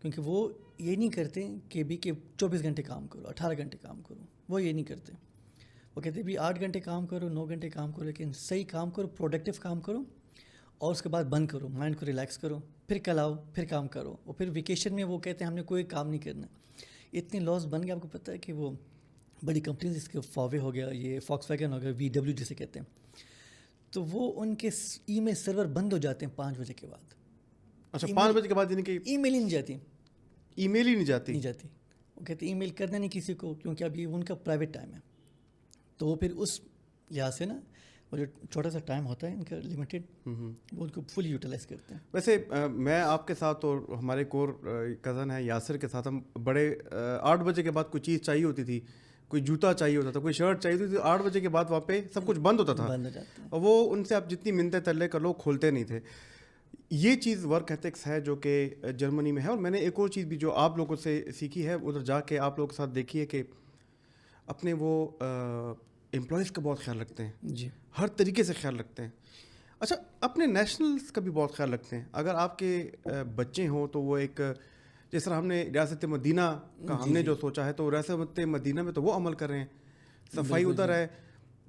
کیونکہ وہ یہ نہیں کرتے کہ 24 گھنٹے کام کرو, 18 گھنٹے کام کرو, وہ یہ نہیں کرتے. وہ کہتے ہیں بھی 8 گھنٹے کام کرو, 9 گھنٹے کام کرو, لیکن صحیح کام کرو, پروڈکٹیو کام کرو, اور اس کے بعد بند کرو, مائنڈ کو ریلیکس کرو, پھر کل آؤ, پھر کام کرو. اور پھر ویکیشن میں وہ کہتے ہیں ہم نے کوئی کام نہیں کرنا. اتنے لاس بن گئے, آپ کو پتہ ہے کہ وہ بڑی کمپنیز جس کے فاوے ہو گیا, یہ فاکس ویگن ہو گیا, VW جسے کہتے ہیں, تو وہ ان کے ای میل سرور بند ہو جاتے ہیں 5 بجے کے بعد. اچھا 5 بجے کے بعد یعنی کہ ای میل ہی نہیں جاتی, ای میل ہی نہیں جاتی. وہ کہتے ای میل کرنا نہیں کسی کو, کیونکہ اب یہ ان کا پرائیویٹ ٹائم ہے. تو وہ پھر اس لحاظ سے نا وہ جو چھوٹا سا ٹائم ہوتا ہے ان کا لمیٹیڈ, وہ ان کو فلی یوٹیلائز کرتے ہیں. ویسے میں آپ کے ساتھ اور ہمارے ایک اور کزن ہے یاسر کے ساتھ, ہم بڑے 8 بجے کے بعد کوئی چیز چاہیے ہوتی تھی, کوئی جوتا چاہیے ہوتا تھا, کوئی شرٹ چاہیے ہوتی تھی, 8 بجے کے بعد وہاں پہ سب کچھ بند ہوتا تھا, بند ہو جاتے ہیں. اور وہ ان سے آپ جتنی منتیں تلے کر لو کھولتے نہیں تھے. یہ چیز ورک ایتھکس ہے جو کہ جرمنی میں ہے. اور میں نے ایک اور چیز بھی جو آپ لوگوں سے سیکھی ہے, ادھر جا کے آپ لوگوں کے ساتھ دیکھی ہے کہ اپنے وہ امپلائیز کا بہت خیال رکھتے ہیں, جی ہر طریقے سے خیال رکھتے ہیں. اچھا اپنے نیشنلز کا بھی بہت خیال رکھتے ہیں. اگر آپ کے بچے ہوں تو وہ ایک جس طرح ہم نے ریاست مدینہ کا ہم نے جو سوچا ہے, تو ریاست مدینہ میں تو وہ عمل کر رہے ہیں, صفائی ادھر ہے.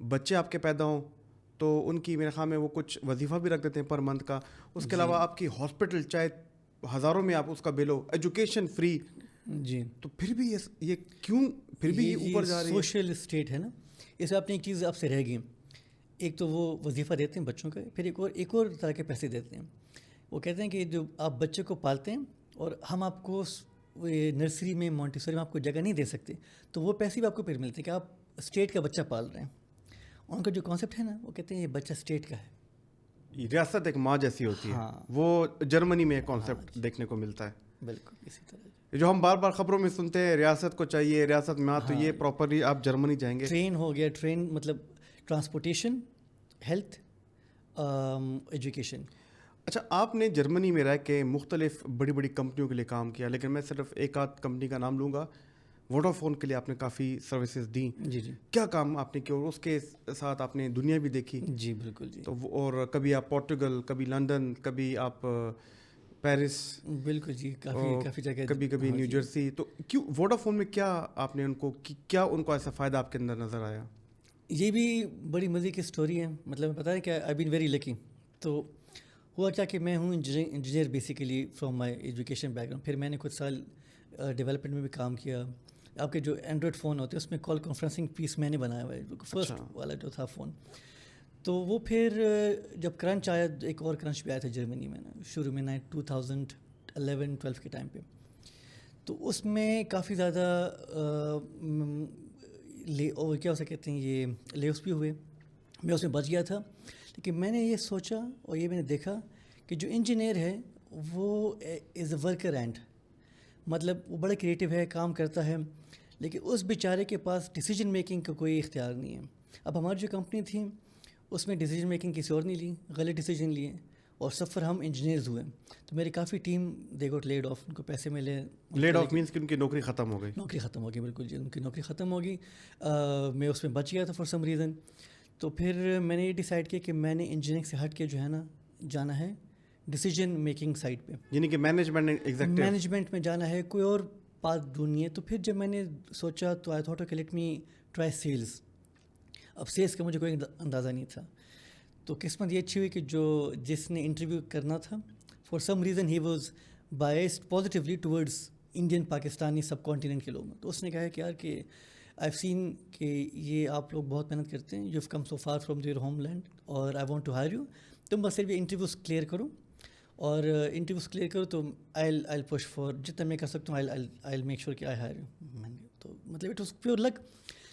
بچے آپ کے پیدا ہوں تو ان کی میرے خیال میں وہ کچھ وظیفہ بھی رکھ دیتے ہیں پر منتھ کا. اس کے علاوہ آپ کی ہاسپٹل چاہے ہزاروں میں آپ اس کا بل ہو, ایجوکیشن فری. جی تو پھر بھی یہ کیوں پھر بھی یہ اوپر جا رہی ہے؟ سوشل اسٹیٹ ہے نا. اس میں اپنی ایک چیز آپ سے رہ گئی, ایک تو وہ وظیفہ دیتے ہیں بچوں کا, پھر ایک اور طرح کے پیسے دیتے ہیں. وہ کہتے ہیں کہ جو آپ بچے کو پالتے ہیں اور ہم آپ کو نرسری میں مونٹیسوری میں آپ کو جگہ نہیں دے سکتے, تو وہ پیسے بھی آپ کو پھر ملتے ہیں کہ آپ اسٹیٹ کا بچہ پال رہے ہیں. ان کا جو کانسیپٹ ہے نا, وہ کہتے ہیں یہ بچہ اسٹیٹ کا ہے, ریاست ایک ماں جیسی ہوتی ہے. وہ جرمنی میں کانسیپٹ دیکھنے کو ملتا ہے. بالکل اسی طرح جو ہم بار بار خبروں میں سنتے ہیں, ریاست کو چاہیے, ریاست میں تو یہ پراپرلی آپ جرمنی جائیں گے. ٹرین ہو گیا, ٹرین مطلب ٹرانسپورٹیشن, ہیلتھ, ایجوکیشن. اچھا آپ نے جرمنی میں رہ کے مختلف بڑی بڑی کمپنیوں کے لیے کام کیا, لیکن میں صرف ایک آدھ کمپنی کا نام لوں گا. ووڈافون کے لیے آپ نے کافی سروسز دیں. جی جی کیا کام آپ نے کیا, اور اس کے ساتھ آپ نے دنیا بھی دیکھی. جی بالکل جی. تو اور کبھی آپ پورٹگل, کبھی لندن, کبھی آپ پیرس, بالکل جی, کافی جگہ, کبھی نیو جرسی. تو کیوں ووڈافون میں کیا آپ نے ان کو کیا ان کو ایسا فائدہ آپ کے اندر نظر آیا؟ یہ بھی بڑی مزے کی اسٹوری ہے. مطلب پتہ ہے کہ آئی بین ویری لکی. تو ہوا کیا کہ میں ہوں engineer basically from my education back ground. پھر میں نے کچھ سال ڈیولپمنٹ میں بھی کام کیا. آپ کے جو اینڈرائڈ فون ہوتے ہیں اس میں کال کانفرنسنگ پیس میں نے بنایا ہوا ہے, فرسٹ والا جو تھا فون. تو وہ پھر جب کرنچ آیا, ایک اور کرنچ بھی آیا تھا جرمنی میں نا شروع میں 2011-12 کے ٹائم پہ, تو اس میں کافی زیادہ کیا اسے کہتے ہیں یہ لے آفس بھی ہوئے. میں اس میں بچ گیا تھا, لیکن میں نے یہ سوچا اور یہ میں نے دیکھا کہ جو انجینئر ہے وہ از اے ورکر اینڈ, مطلب وہ بڑا کریٹیو ہے, کام کرتا ہے, لیکن اس بیچارے کے پاس ڈیسیجن میکنگ کا کوئی اختیار نہیں ہے. اب ہماری جو کمپنی تھی اس میں ڈیسیجن میکنگ کسی اور نہیں لی, غلط ڈیسیجن لیے, اور سفر ہم انجینئرز ہوئے. تو میری کافی team they got laid off, ان کو پیسے ملے. لیڈ آف مینس کہ ان کی نوکری ختم ہو گئی. نوکری ختم ہو گئی, بالکل جی, ان کی نوکری ختم ہو گئی. میں اس میں بچ گیا تھا فار سم ریزن. تو پھر میں نے یہ ڈیسائیڈ کیا کہ میں نے انجینئرنگ سے ہٹ کے جو ہے نا جانا ہے ڈیسیجن میکنگ سائڈ پہ, یعنی کہ مینجمنٹ میں جانا ہے, کوئی اور بات ڈھونڈنی ہے. تو پھر جب میں نے سوچا تو آئی تھاٹ کہ لیٹ می ٹرائی سیلز. اب سیلز کا مجھے کوئی اندازہ نہیں تھا. تو قسمت یہ اچھی ہوئی کہ جس نے انٹرویو کرنا تھا for some reason he was biased positively towards Indian Pakistani sub continent کے لوگ. تو اس نے کہا کہ یار کہ آئی ہیو سین کہ یہ آپ لوگ بہت محنت کرتے ہیں, you have come so far from your home land, اور I want to hire you. تم بس صرف انٹرویوز کلیئر کرو, اور انٹرویوز کلیئر کرو تو آئی پش فار جتنا میں کر سکتا ہوں, آئی میک شیور کہ آئی ہائر یو. تو مطلب اٹ واز پیور لک.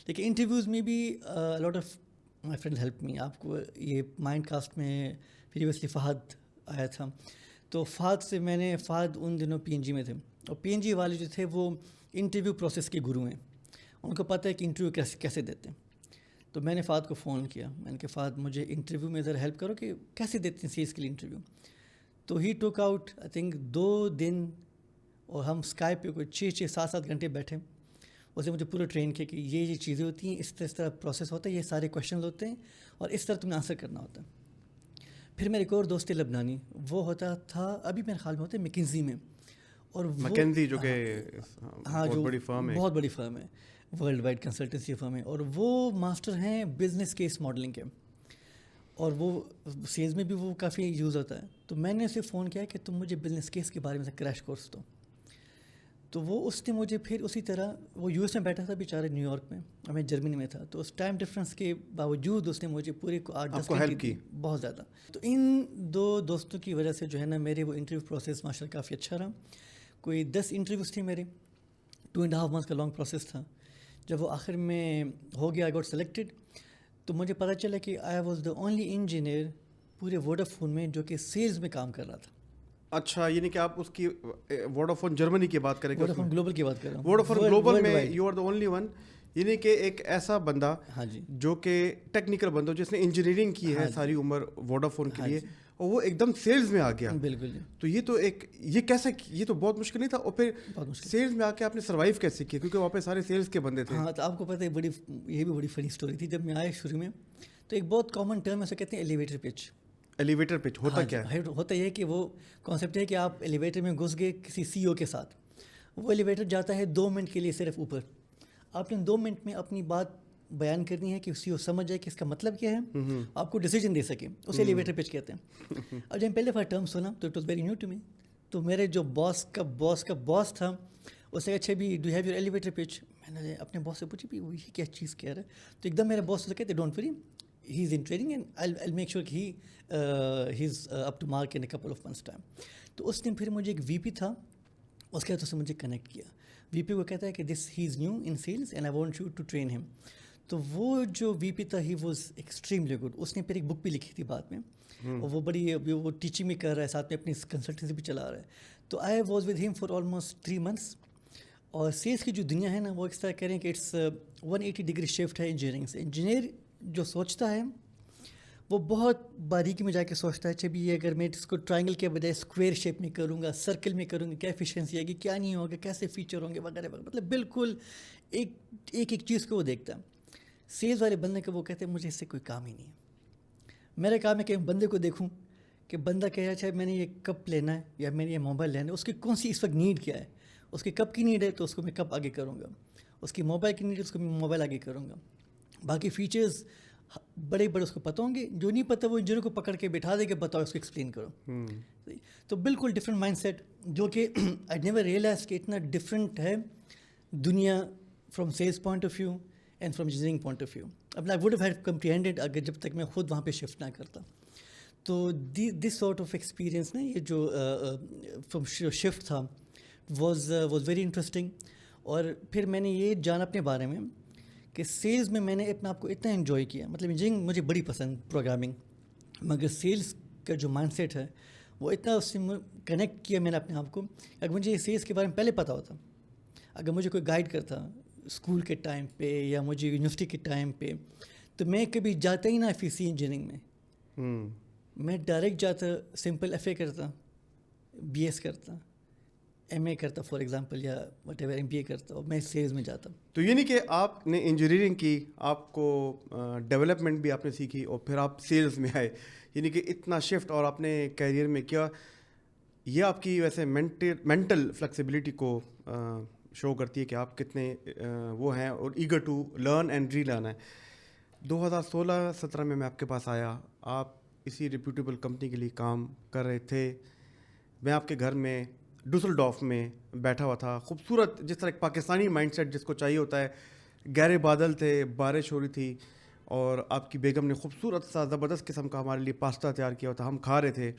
لیکن انٹرویوز میں بھی lot of my friend help me. آپ کو یہ مائنڈ کاسٹ میں پریویسلی فہد آیا تھا, تو فہد سے میں نے, فہد ان دنوں PNG میں تھے, اور PNG والے جو تھے وہ انٹرویو پروسیس کے گرو ہیں, ان کو پتہ ہے کہ انٹرویو کیسے دیتے ہیں. تو میں نے فہد کو فون کیا, میں نے کہا فہد مجھے انٹرویو میں ذرا ہیلپ کرو کہ کیسے دیتے ہیں سیلز کے لیے انٹرویو. تو ہی ٹوک آؤٹ آئی تھنک 2 دن, اور ہم اسکائپ پہ کوئی 6-7 گھنٹے بیٹھے. اسے مجھے پورا ٹرین کیا کہ یہ چیزیں ہوتی ہیں, اس طرح پروسیس ہوتا ہے, یہ سارے کویشچنز ہوتے ہیں, اور اس طرح تم نے آنسر کرنا ہوتا ہے. پھر میرے ایک اور دوست لبنانی, وہ ہوتا تھا ابھی میرے خیال میں ہوتا ہے میکنزی میں, اور میکنزی جو کہ بہت بڑی فرم ہے, ورلڈ وائڈ کنسلٹنسی فرم ہے, اور وہ ماسٹر ہیں بزنس کیس ماڈلنگ کے, اور وہ سیلز میں بھی وہ کافی یوز ہوتا ہے. تو میں نے اسے فون کیا کہ تم مجھے بزنس کیس کے بارے میں سے کریش کورس دو. تو وہ اس نے مجھے پھر اسی طرح, وہ یو ایس میں بیٹھا تھا بیچارہ نیو یارک میں, اور میں جرمنی میں تھا, تو اس ٹائم ڈفرینس کے باوجود اس نے مجھے پورے کو 8-10 گھنٹے کی بہت زیادہ. تو ان 2 دوستوں کی وجہ سے جو ہے نا میرے وہ انٹرویو پروسیس ماشاء اللہ کافی اچھا رہا. کوئی 10 انٹرویوز تھے میرے, 2.5 months کا لانگ پروسیس تھا. جب وہ آخر میں ہو گیا, آئی گاٹ سلیکٹڈ, تو مجھے پتہ چلا کہ I was the only engineer پورے ووڈافون میں جو کہ سیلز میں کام کر رہا تھا. اچھا, یعنی کہ آپ اس کی ووڈافون جرمنی کی بات کریں گے, ووڈافون گلوبل کی بات کر رہا ہوں. ووڈافون گلوبل میں you are the only one, یعنی کہ ایک ایسا بندہ ہاں جی جو کہ ٹیکنیکل بندہ جس نے انجینئرنگ کی ہے ساری عمر ووڈافون کے لیے, اور وہ ایک دم سیلز میں آ گیا. بالکل. تو یہ تو ایک یہ کیسے, یہ تو بہت مشکل نہیں تھا, اور پھر سیلز میں آ کے آپ نے سروائیو کیسے کیا, کیونکہ وہاں پہ سارے سیلز کے بندے تھے. ہاں, تو آپ کو پتہ ہے یہ بھی بڑی فنی اسٹوری تھی. جب میں آیا شروع میں تو ایک بہت کامن ٹرم اسے کہتے ہیں ایلیویٹر پچ. ایلیویٹر پچ ہوتا کیا ہے؟ ہوتا یہ کہ وہ کانسیپٹ ہے کہ آپ ایلیویٹر میں گھس گئے کسی سی او کے ساتھ, وہ ایلیویٹر جاتا ہے 2 منٹ کے لیے صرف اوپر. آپ نے 2 منٹ میں اپنی بات بیان کرنی ہے کہ سی او سمجھ جائے کہ اس کا مطلب کیا ہے, آپ کو ڈیسیجن دے سکے, اسے ایلیویٹر پچ کہتے ہیں. اور جب میں پہلے بار ٹرم سنا تو it was very new to me. تو میرے جو باس کا باس تھا اس نے اچھا بھی do have your elevator pitch. میں نے اپنے باس سے پوچھی بھی وہ یہ کیا چیز کہہ رہا ہے, تو ایک دم میرے باس سے کہتے don't worry, he is in training and I'll make sure he's up to mark in a couple of months time. تو اس نے پھر مجھے ایک وی پی تھا, اس کے سے مجھے کنیکٹ کیا. وی پی کو کہتا ہے کہ this he is new in sales and I want you to train him. تو وہ جو وی پی تھا ہی واز ایکسٹریملی گڈ. اس نے پھر ایک بک بھی لکھی تھی بعد میں, اور وہ بڑی وہ ٹیچنگ بھی کر رہا ہے, ساتھ میں اپنی کنسلٹنسی بھی چلا رہا ہے. تو آئی واز ود ہم فار آلموسٹ 3 months. اور سیلس کی جو دنیا ہے نا وہ اس طرح کہہ رہے ہیں کہ اٹس 180 ڈگری شفٹ ہے انجینئرنگ سے. انجینئر جو سوچتا ہے وہ بہت باریکی میں جا کے سوچتا ہے, اچھا بھی یہ اگر میں اس کو ٹرائنگل کے بجائے اسکوائر شیپ میں کروں گا, سرکل میں کروں گا, کیا ایفیشینسی آئے گی, کیا نہیں ہوگا, کیسے فیچر ہوں گے وغیرہ وغیرہ. مطلب بالکل ایک چیز کو وہ دیکھتا ہے. سیلز والے بندے کو وہ کہتے ہیں مجھے اس سے کوئی کام ہی نہیں ہے. میرا کام ہے کہ بندے کو دیکھوں کہ بندہ کہے اچھا میں نے یہ کب لینا ہے یا میں نے یہ موبائل لینا ہے, اس کی کون سی اس وقت نیڈ کیا ہے, اس کی کب کی نیڈ ہے تو اس کو میں کب آگے کروں گا, اس کی موبائل کی نیڈ ہے اس کو میں موبائل آگے کروں گا. باقی فیچرز بڑے اس کو پتہ ہوں گے, جو نہیں پتہ وہ انجینئر کو پکڑ کے بٹھا دے کہ بتاؤ اس کو ایکسپلین کرو. تو بالکل ڈفرینٹ مائنڈ سیٹ, جو کہ آئی نیور ریئلائز کہ اتنا ڈفرینٹ ہے دنیا from sales point of view and from engineering point of view. اب آئی ووڈ ہیو کمپریہینڈیڈ اگر جب تک میں خود وہاں پہ شفٹ نہ کرتا. تو دس سارٹ آف ایکسپیرئنس نا, یہ جو فرام شفٹ تھا واز ویری انٹرسٹنگ. اور پھر میں نے یہ جانا اپنے بارے میں کہ سیلز میں نے اپنے آپ کو اتنا انجوائے کیا. مطلب انجینئرنگ مجھے بڑی پسند پروگرامنگ, مگر سیلز کا جو مائنڈ سیٹ ہے وہ اتنا اس سے کنیکٹ کیا میں نے اپنے آپ کو. اگر مجھے سیلز کے بارے میں پہلے پتہ ہوتا, اگر مجھے کوئی گائیڈ کرتا اسکول کے ٹائم پہ یا مجھے یونیورسٹی کے ٹائم پہ, تو میں کبھی جاتا ہی نہ ایف ای سی انجینئرنگ میں. میں ڈائریکٹ جاتا, سمپل ایف اے کرتا, بی ایس کرتا, ایم اے کرتا فار ایگزامپل, یا وٹ ایور ایم بی اے کرتا, اور میں سیلز میں جاتا. تو یعنی کہ آپ نے انجینئرنگ کی, آپ کو ڈیولپمنٹ بھی آپ نے سیکھی, اور پھر آپ سیلز میں آئے, یعنی کہ اتنا شفٹ اور آپ نے کیریئر میں کیا. یہ آپ کی ویسے مینٹل فلیکسیبلٹی کو شو کرتی ہے کہ آپ کتنے وہ ہیں اور eager to learn and relearn ہے. 2016-17 میں آپ کے پاس آیا, آپ اسی ریپیوٹیبل کمپنی کے لیے کام کر رہے تھے. میں آپ کے گھر میں ڈوسلڈورف میں بیٹھا ہوا تھا, خوبصورت جس طرح ایک پاکستانی مائنڈ سیٹ جس کو چاہیے ہوتا ہے, گہرے بادل تھے, بارش ہو رہی تھی, اور آپ کی بیگم نے خوبصورت سا زبردست قسم کا ہمارے لیے پاستا تیار کیا ہوا تھا, ہم کھا رہے تھے,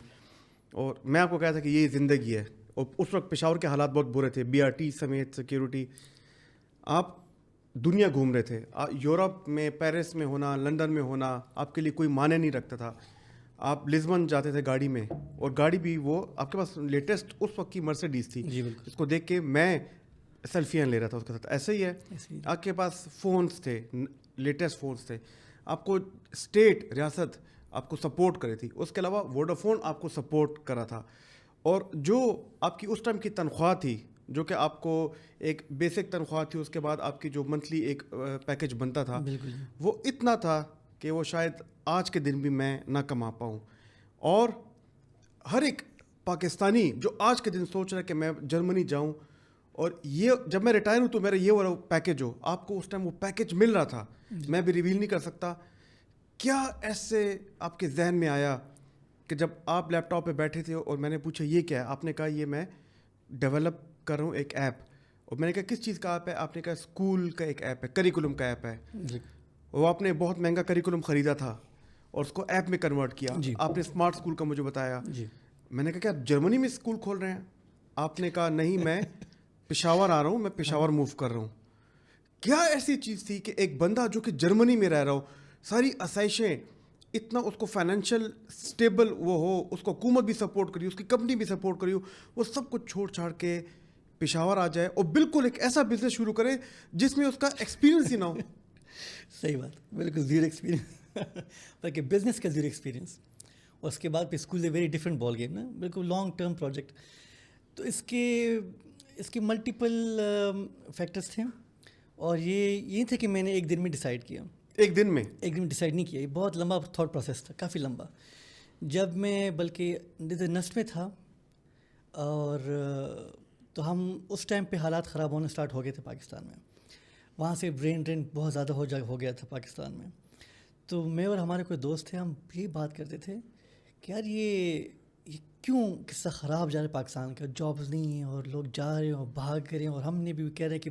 اور میں آپ کو کہا تھا کہ یہ زندگی ہے. اور اس وقت پشاور کے حالات بہت برے تھے, بی آر ٹی سمیت سیکیورٹی. آپ دنیا گھوم رہے تھے, یورپ میں, پیرس میں ہونا, لندن میں ہونا آپ کے لیے کوئی معنی نہیں رکھتا تھا. آپ لزبن جاتے تھے گاڑی میں, اور گاڑی بھی وہ آپ کے پاس لیٹسٹ اس وقت کی مرسیڈیز تھی, اس کو دیکھ کے میں سیلفیاں لے رہا تھا اس کے ساتھ. ایسے ہی ہے, آپ کے پاس فونس تھے, لیٹسٹ فونس تھے, آپ کو اسٹیٹ ریاست آپ کو سپورٹ کری تھی, اس کے علاوہ ووڈافون آپ کو سپورٹ کرا تھا. اور جو آپ کی اس ٹائم کی تنخواہ تھی, جو کہ آپ کو ایک بیسک تنخواہ تھی, اس کے بعد آپ کی جو منتھلی ایک پیکج بنتا تھا, وہ اتنا تھا کہ وہ شاید آج کے دن بھی میں نہ کما پاؤں. اور ہر ایک پاکستانی جو آج کے دن سوچ رہا ہے کہ میں جرمنی جاؤں, اور یہ جب میں ریٹائر ہوں تو میرا یہ والا پیکج ہو, آپ کو اس ٹائم وہ پیکج مل رہا تھا, میں بھی ریویل نہیں کر سکتا. کیا ایسے آپ کے ذہن میں آیا کہ جب آپ لیپ ٹاپ پہ بیٹھے تھے اور میں نے پوچھا یہ کیا ہے, آپ نے کہا یہ میں ڈیولپ کر رہا ہوں ایک ایپ, اور میں نے کہا کس چیز کا ایپ ہے؟ آپ نے کہا اسکول کا ایک ایپ ہے, کریکولم کا ایپ ہے. جی وہ آپ نے بہت مہنگا کریکولم خریدا تھا اور اس کو ایپ میں کنورٹ کیا. جی. آپ نے اسمارٹ اسکول کا مجھے بتایا. جی. میں نے کہا کیا جرمنی میں اسکول کھول رہے ہیں؟ آپ نے کہا نہیں, میں پشاور آ رہا ہوں, میں پشاور موو کر رہا ہوں. کیا ایسی چیز تھی کہ ایک بندہ جو کہ جرمنی میں رہ رہا ہو, ساری آسائشیں, اتنا اس کو فائنینشیل اسٹیبل وہ ہو, اس کو حکومت بھی سپورٹ کری, اس کی کمپنی بھی سپورٹ کری ہو, وہ سب کچھ چھوڑ چھاڑ کے پشاور آ جائے اور بالکل ایک ایسا بزنس شروع کرے جس میں اس کا ایکسپیرینس ہی نہ ہو. صحیح بات, بالکل زیرو ایکسپیرینس, بلکہ بزنس کا زیرو ایکسپیرینس. اور اس کے بعد پھر school very different ball game نا, بالکل لانگ ٹرم پروجیکٹ. تو اس کے ملٹیپل فیکٹرس تھے, اور یہ تھے کہ میں نے ایک دن میں ڈیسائیڈ کیا. ایک دن میں ڈیسائیڈ نہیں کیا, یہ بہت لمبا تھاٹ پروسیس تھا, کافی لمبا. جب میں بلکہ نسٹ میں تھا, اور تو ہم اس ٹائم پہ حالات خراب ہونے اسٹارٹ ہو گئے تھے پاکستان میں. وہاں سے برین ڈرین بہت زیادہ ہو گیا تھا پاکستان میں. تو میں اور ہمارے کوئی دوست تھے, ہم یہی بات کرتے تھے کہ یار یہ کیوں قصہ خراب جا رہا ہے پاکستان کا, جابس نہیں ہیں اور لوگ جا رہے ہیں اور بھاگ کر رہے ہیں, اور ہم نے بھی کہہ رہے ہیں کہ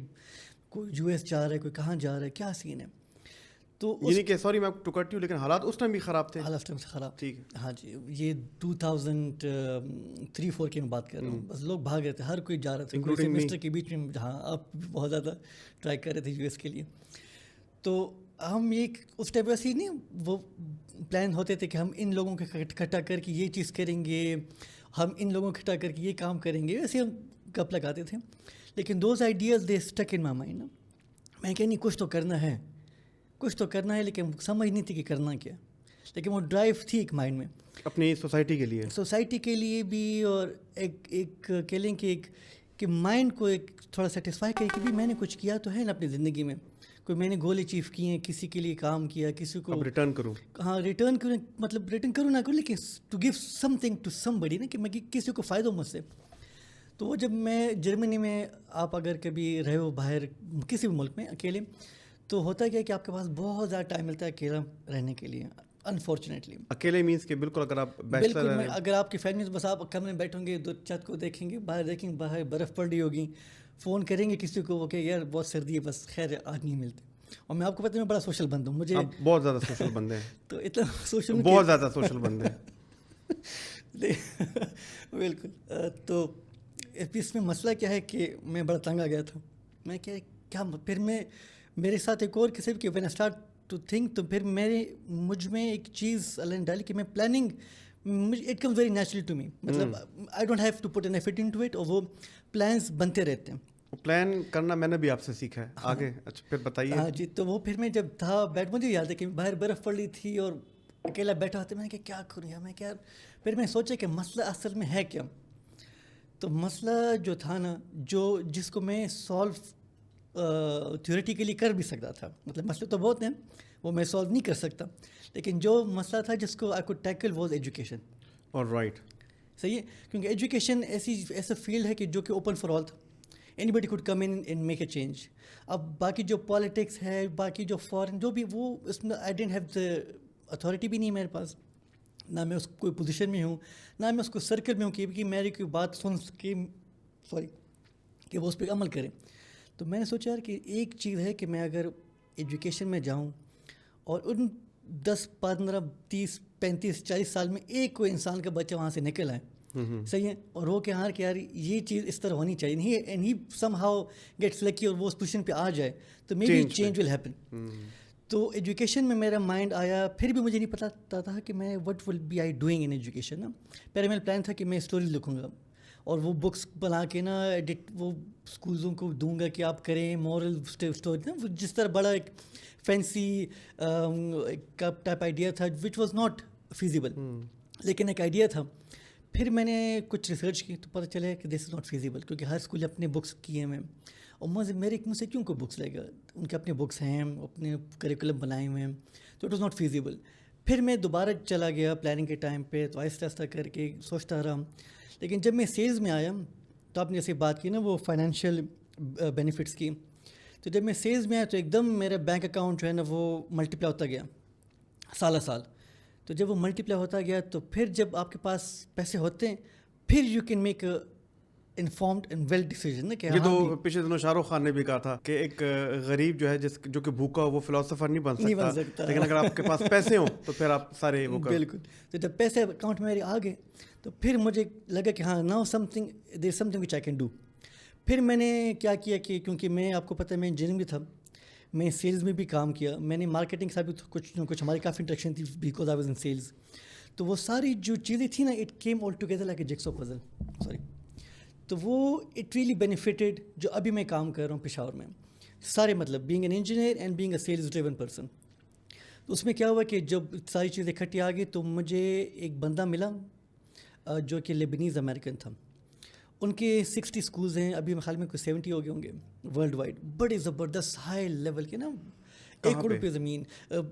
کوئی یو ایس جا رہا ہے, کوئی کہاں جا رہا ہے, کیا سین ہے. تو یعنی کہ سوری میں آپ کو ٹکرتی ہوں, لیکن حالات اس ٹائم بھی خراب تھے. حالات ٹائم سے خراب. ٹھیک ہے. ہاں جی, یہ 2003-4 کی میں بات کر رہا ہوں. بس لوگ بھاگ رہے تھے, ہر کوئی جا رہا تھا, کوئی سیمسٹر کے بیچ میں. ہاں, آپ بہت زیادہ ٹرائی کر رہے تھے یو ایس کے لیے. تو ہم اس ٹائپ ایسے ہی نہیں, وہ پلان ہوتے تھے کہ ہم ان لوگوں کو اکٹھا کر کے یہ چیز کریں گے, ہم ان لوگوں کو اکٹھا کر کے یہ کام کریں گے, ایسے ہم گپ لگاتے تھے. لیکن those ideas they stuck in my mind. میں کہ نہیں, کچھ تو کرنا ہے, لیکن سمجھ نہیں تھی کہ کرنا کیا. لیکن وہ ڈرائیو تھی ایک مائنڈ میں, اپنی سوسائٹی کے لیے بھی, اور ایک کہہ لیں کہ مائنڈ کو ایک تھوڑا سیٹسفائی کرے کہ بھی میں نے کچھ کیا تو ہے نا اپنی زندگی میں, کوئی میں نے گول اچیو کیے ہیں, کسی کے لیے کام کیا, کسی کو ریٹرن کروں. ہاں, ریٹرن کروں, مطلب ریٹرن کروں نہ کروں, لیکن to give something to somebody نا, کہ میں کسی کو فائدہ ہو مجھ سے. تو وہ جب میں جرمنی میں, آپ اگر کبھی رہے ہو باہر کسی بھی ملک میں اکیلے, تو ہوتا کیا کہ آپ کے پاس بہت زیادہ ٹائم ملتا ہے اکیلا رہنے کے لیے. انفارچونیٹلی اکیلے مینس کہ بالکل اگر آپ بالکل میں, اگر آپ کی فیملی بس آپ کمرے میں بیٹھیں گے, دو چھت کو دیکھیں گے, باہر برف پڑ رہی ہوگی, فون کریں گے کسی کو کہ یار بہت سردی ہے, بس خیر آج نہیں ملتے. اور میں آپ کو پتہ ہے میں بڑا سوشل بند ہوں, مجھے بہت زیادہ سوشل بندے ہیں. تو اتنا سوشل, بہت زیادہ سوشل بندے ہیں. بالکل. تو اس میں مسئلہ کیا ہے کہ میں بڑا تنگ آ گیا تھا. میں کیا پھر میرے ساتھ ایک اور قسم کی when I start to think, تو پھر مجھ میں ایک چیز اللہ نے ڈالی کہ میں planning, it comes very natural to me, مطلب I don't have to put an effort into it, اور وہ پلانس بنتے رہتے ہیں. پلان کرنا میں نے بھی آپ سے سیکھا ہے. آگے اچھا پھر بتائیے. ہاں جی. تو وہ پھر میں جب تھا مجھے یاد ہے کہ باہر برف پڑ رہی تھی اور اکیلا بیٹھا ہوتا, میں نے کہا کیا کروں یار, میں کیا. پھر میں سوچا کہ مسئلہ اصل میں ہے کیا. تو مسئلہ جو تھا نا, جس کو میں سالو تھیوریٹیکلی کر بھی سکتا تھا, مطلب مسئلے تو بہت ہیں, وہ میں سالو نہیں کر سکتا, لیکن جو مسئلہ تھا جس کو I could tackle was education. Right, صحیح ہے, کیونکہ ایجوکیشن ایسا فیلڈ ہے کہ جو کہ اوپن فار آل تھا, anybody could come in and make a change. اب باقی جو پالیٹکس ہے, باقی جو فارن جو بھی, وہ اس میں آئی ڈونٹ ہیو دا اتھارٹی بھی نہیں میرے پاس, نہ میں اس کوئی پوزیشن میں ہوں, نہ میں اس کو سرکل میں ہوں کہ میری کوئی بات سن کے کہ وہ اس پہ عمل کریں. تو میں نے سوچا یار کہ ایک چیز ہے کہ میں اگر ایجوکیشن میں جاؤں اور ان 10, 15, 30, 35, 40 سال میں ایک کوئی انسان کا بچہ وہاں سے نکل آئے, صحیح ہے, اور وہ کہ ہاں کہ یار یہ چیز اس طرح ہونی چاہیے نہیں, and he somehow gets lucky اور وہ اس پوزیشن پہ آ جائے, تو maybe change will happen. تو ایجوکیشن میں میرا مائنڈ آیا. پھر بھی مجھے نہیں پتا تھا کہ میں what will be I doing in education نا. پہلے میرا پلان تھا کہ میں اسٹوری لکھوں گا اور وہ بکس بنا کے نا ایڈٹ وہ اسکولوں کو دوں گا کہ آپ کریں مورل اسٹوری نا, جس طرح بڑا ایک فینسی ٹائپ آئیڈیا تھا وچ واز ناٹ فیزیبل, لیکن ایک آئیڈیا تھا. پھر میں نے کچھ ریسرچ کی تو پتہ چلا کہ دس از ناٹ فیزیبل, کیونکہ ہر اسکول اپنے بکس کیے ہیں, اور میرے منہ سے کیوں کوئی بکس لے گا, ان کے اپنے بکس ہیں, اپنے کریکولم بنائے ہوئے ہیں, تو اٹ واز ناٹ فیزیبل. پھر میں دوبارہ چلا گیا پلاننگ کے ٹائم پہ, تو آہستہ آہستہ کر کے سوچتا رہا. لیکن جب میں سیلز میں آیا, تو آپ نے جیسے بات کی نا وہ فائنینشیل بینیفٹس کی, تو جب میں سیلز میں آیا تو ایک دم میرا بینک اکاؤنٹ جو ہے نا وہ ملٹیپلائی ہوتا گیا سال. تو جب وہ ملٹیپلائی ہوتا گیا, تو پھر جب آپ کے پاس پیسے ہوتے ہیں, پھر you can make informed and well decision نا کہ یہ تو پچھلے دنوں شاہ رخ خان نے بھی کہا تھا کہ ایک غریب جو ہے جو کہ بھوکا ہو وہ فلاسفر نہیں بن سکتا، لیکن اگر آپ کے پاس پیسے ہوں تو پھر آپ سارے وہ کر. بالکل. تو جب پیسے اکاؤنٹ میں میرے آ گئے تو پھر مجھے لگا کہ ہاں now there is some thing which I can do. پھر میں نے کیا کیا کہ کیونکہ میں آپ کو پتہ ہے میں انجینئرنگ بھی تھا، میں سیلز میں بھی کام کیا، میں نے مارکیٹنگ کے ساتھ بھی کچھ ہماری کافی انٹریکشن تھی because I was in sales. تو وہ ساری جو چیزیں تھیں نا it came all together like a jigsaw puzzle. Sorry. تو وہ اٹ ریئلی بینیفٹیڈ جو ابھی میں کام کر رہا ہوں پشاور میں سارے، مطلب being an engineer and being a sales driven person. تو اس میں کیا ہوا کہ جب ساری چیزیں اکٹھی آ گئی تو مجھے ایک بندہ ملا جو کہ لیبنیز امریکن تھا. ان کے 60 اسکولز ہیں، ابھی میرے خیال میں کوئی 70 ہو گئے ہوں گے ورلڈ وائڈ، بڑے زبردست ہائی لیول کے نا. 1 کروڑ روپے زمین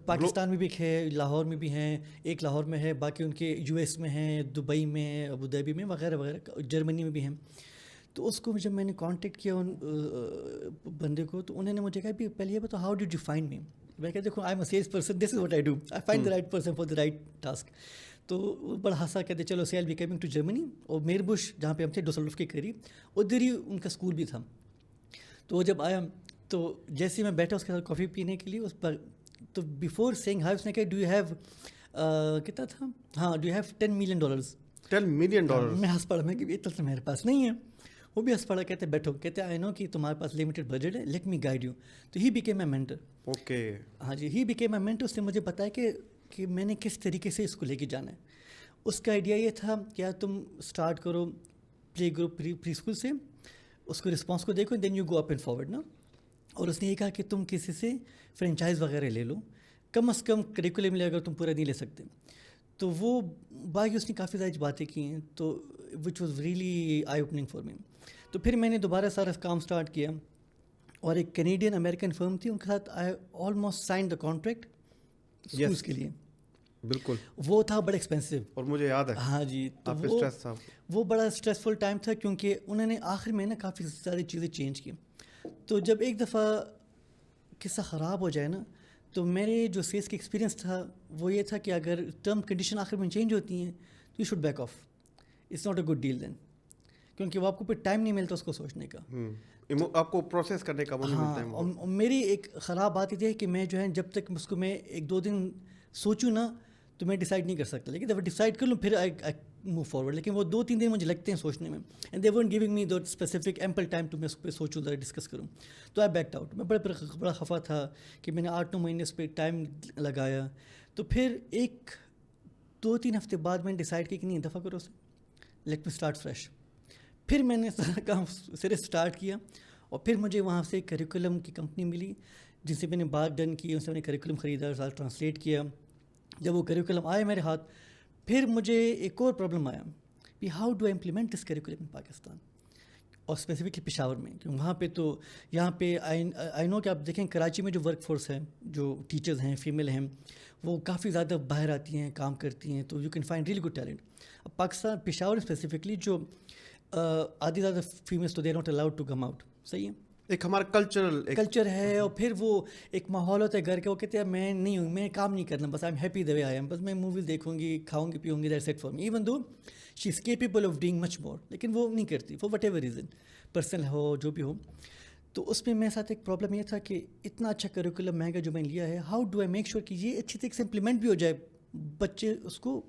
پاکستان میں بھی ہے، لاہور میں بھی ہیں، ایک لاہور میں ہے، باقی ان کے US میں ہیں، دبئی میں ہیں، ابوظہبی میں وغیرہ وغیرہ، جرمنی میں بھی ہیں. تو اس کو جب میں نے کانٹیکٹ کیا ان بندے کو تو انہوں نے مجھے کہا بھی پہلے یہ بتاؤ how did you find me. میں کہا دیکھو I am a sales person, this is what I do, I find the right person for the right task. تو وہ بڑا ہنسا، کہتے چلو see I be coming to Germany. اور میربش جہاں پہ ہم تھے ڈوسلڈورف کے قریب ادھر ہی ان کا اسکول بھی تھا. تو وہ جب آیا تو جیسے میں بیٹھا اس کے ساتھ کافی پینے کے لیے اس پر، تو بیفور سینگ ہائی اس نے کہا ڈو یو ہیو کتنا تھا، ہاں do you have $10 million. $10 million. میں ہنس پڑا، میں کہ اتنا تو میرے پاس نہیں ہے. وہ بھی ہنس پڑا، کہتے بیٹھو، کہتے آئی نو کہ تمہارے پاس لمیٹڈ بجٹ ہے، لیٹ می گائیڈ یو. تو he became my mentor. Okay. ہاں جی، ہی بیکیم مائی مینٹر. اس نے مجھے بتایا کہ میں نے کس طریقے سے اس کو لے کے جانا ہے. اس کا آئیڈیا یہ تھا کہ تم اسٹارٹ کرو پلے گروپ پری اسکول سے، اس کو رسپانس کو دیکھو، then you go up and forward نا. اور اس نے یہ کہا کہ تم کسی سے فرینچائز وغیرہ لے لو، کم از کم کریکولم لے، اگر تم پورا نہیں لے سکتے. تو وہ باقی اس نے کافی ساری باتیں کی ہیں تو which was really eye opening for me. تو پھر میں نے دوبارہ سارا کام اسٹارٹ کیا اور ایک کینیڈین امریکن فرم تھی، ان کے ساتھ I almost sign the contract schools کے لیے. بالکل. وہ تھا بڑا ایکسپینسو اور مجھے یاد ہے. ہاں جی. تو وہ بڑا اسٹریسفل ٹائم تھا کیونکہ انہوں نے آخر میں نا کافی ساری چیزیں چینج کی. تو جب ایک دفعہ قصہ خراب ہو جائے نا تو میرے جو سیلس کا ایکسپیرینس تھا وہ یہ تھا کہ اگر ٹرم کنڈیشن آخر میں چینج ہوتی ہیں تو you should back off. It's not a good deal then, کیونکہ وہ آپ کو پھر ٹائم نہیں ملتا اس کو سوچنے کا، آپ کو پروسیس کرنے کا موقع ملتا ہے. ہاں. میری ایک خراب بات یہ تھی کہ میں جو ہے جب تک اس کو میں 1-2 دن سوچوں نا تو میں ڈیسائڈ نہیں کر سکتا، لیکن جب ڈیسائڈ کر لوں پھر آئی موو فارورڈ. لیکن وہ 2-3 دن مجھے لگتے ہیں سوچنے میں، and they weren't giving me that specific ample time to میں اس پہ سوچوں، ذرا ڈسکس کروں. تو آئی بیکڈ آؤٹ. میں بڑا خفا تھا کہ میں نے 8-9 مہینے اس پہ ٹائم لگایا. تو پھر 1-2-3 ہفتے بعد میں نے ڈیسائڈ کیا کہ نہیں دفعہ کرو اسے، لیٹ می اسٹارٹ فریش. پھر میں نے سارا کام سرے اسٹارٹ کیا اور پھر مجھے وہاں سے کریکولم کی کمپنی ملی جن سے میں نے بات ڈن کی، ان سے میں نے کریکولم خریدا، سارا ٹرانسلیٹ کیا. جب وہ کریکولم آئے میرے ہاتھ، پھر مجھے ایک اور پرابلم آیا کہ how do I implement this curriculum in Pakistan, اور اسپیسیفکلی پشاور میں. کہ وہاں پہ تو یہاں پہ آئی نو کہ آپ دیکھیں کراچی میں جو ورک فورس ہے، جو ٹیچرز ہیں فیمیل ہیں، وہ کافی زیادہ باہر آتی ہیں، کام کرتی ہیں، تو you can find really good talent. اب پاکستان پشاور اسپیسیفکلی جو آدھی زیادہ فیمیلس تو they not allowed to come out. صحیح ہے، ایک ہمارا کلچر ہے. اور پھر وہ ایک ماحول ہوتا ہے گھر کے، وہ کہتے ہیں میں نہیں ہوں، میں کام نہیں کرنا، بس I am happy the way I am, بس میں موویز دیکھوں گی، کھاؤں گی، پیوں گی، that's it for me. Even though she is capable of doing much more, لیکن وہ نہیں کرتی for whatever reason, personal ہو جو بھی ہو. تو اس میں میرے ساتھ ایک پرابلم یہ تھا کہ اتنا اچھا کریکولم مہنگا جو میں نے لیا ہے، how do I make sure کہ یہ اچھی طریقے سے امپلیمنٹ بھی ہو جائے، بچے اس کو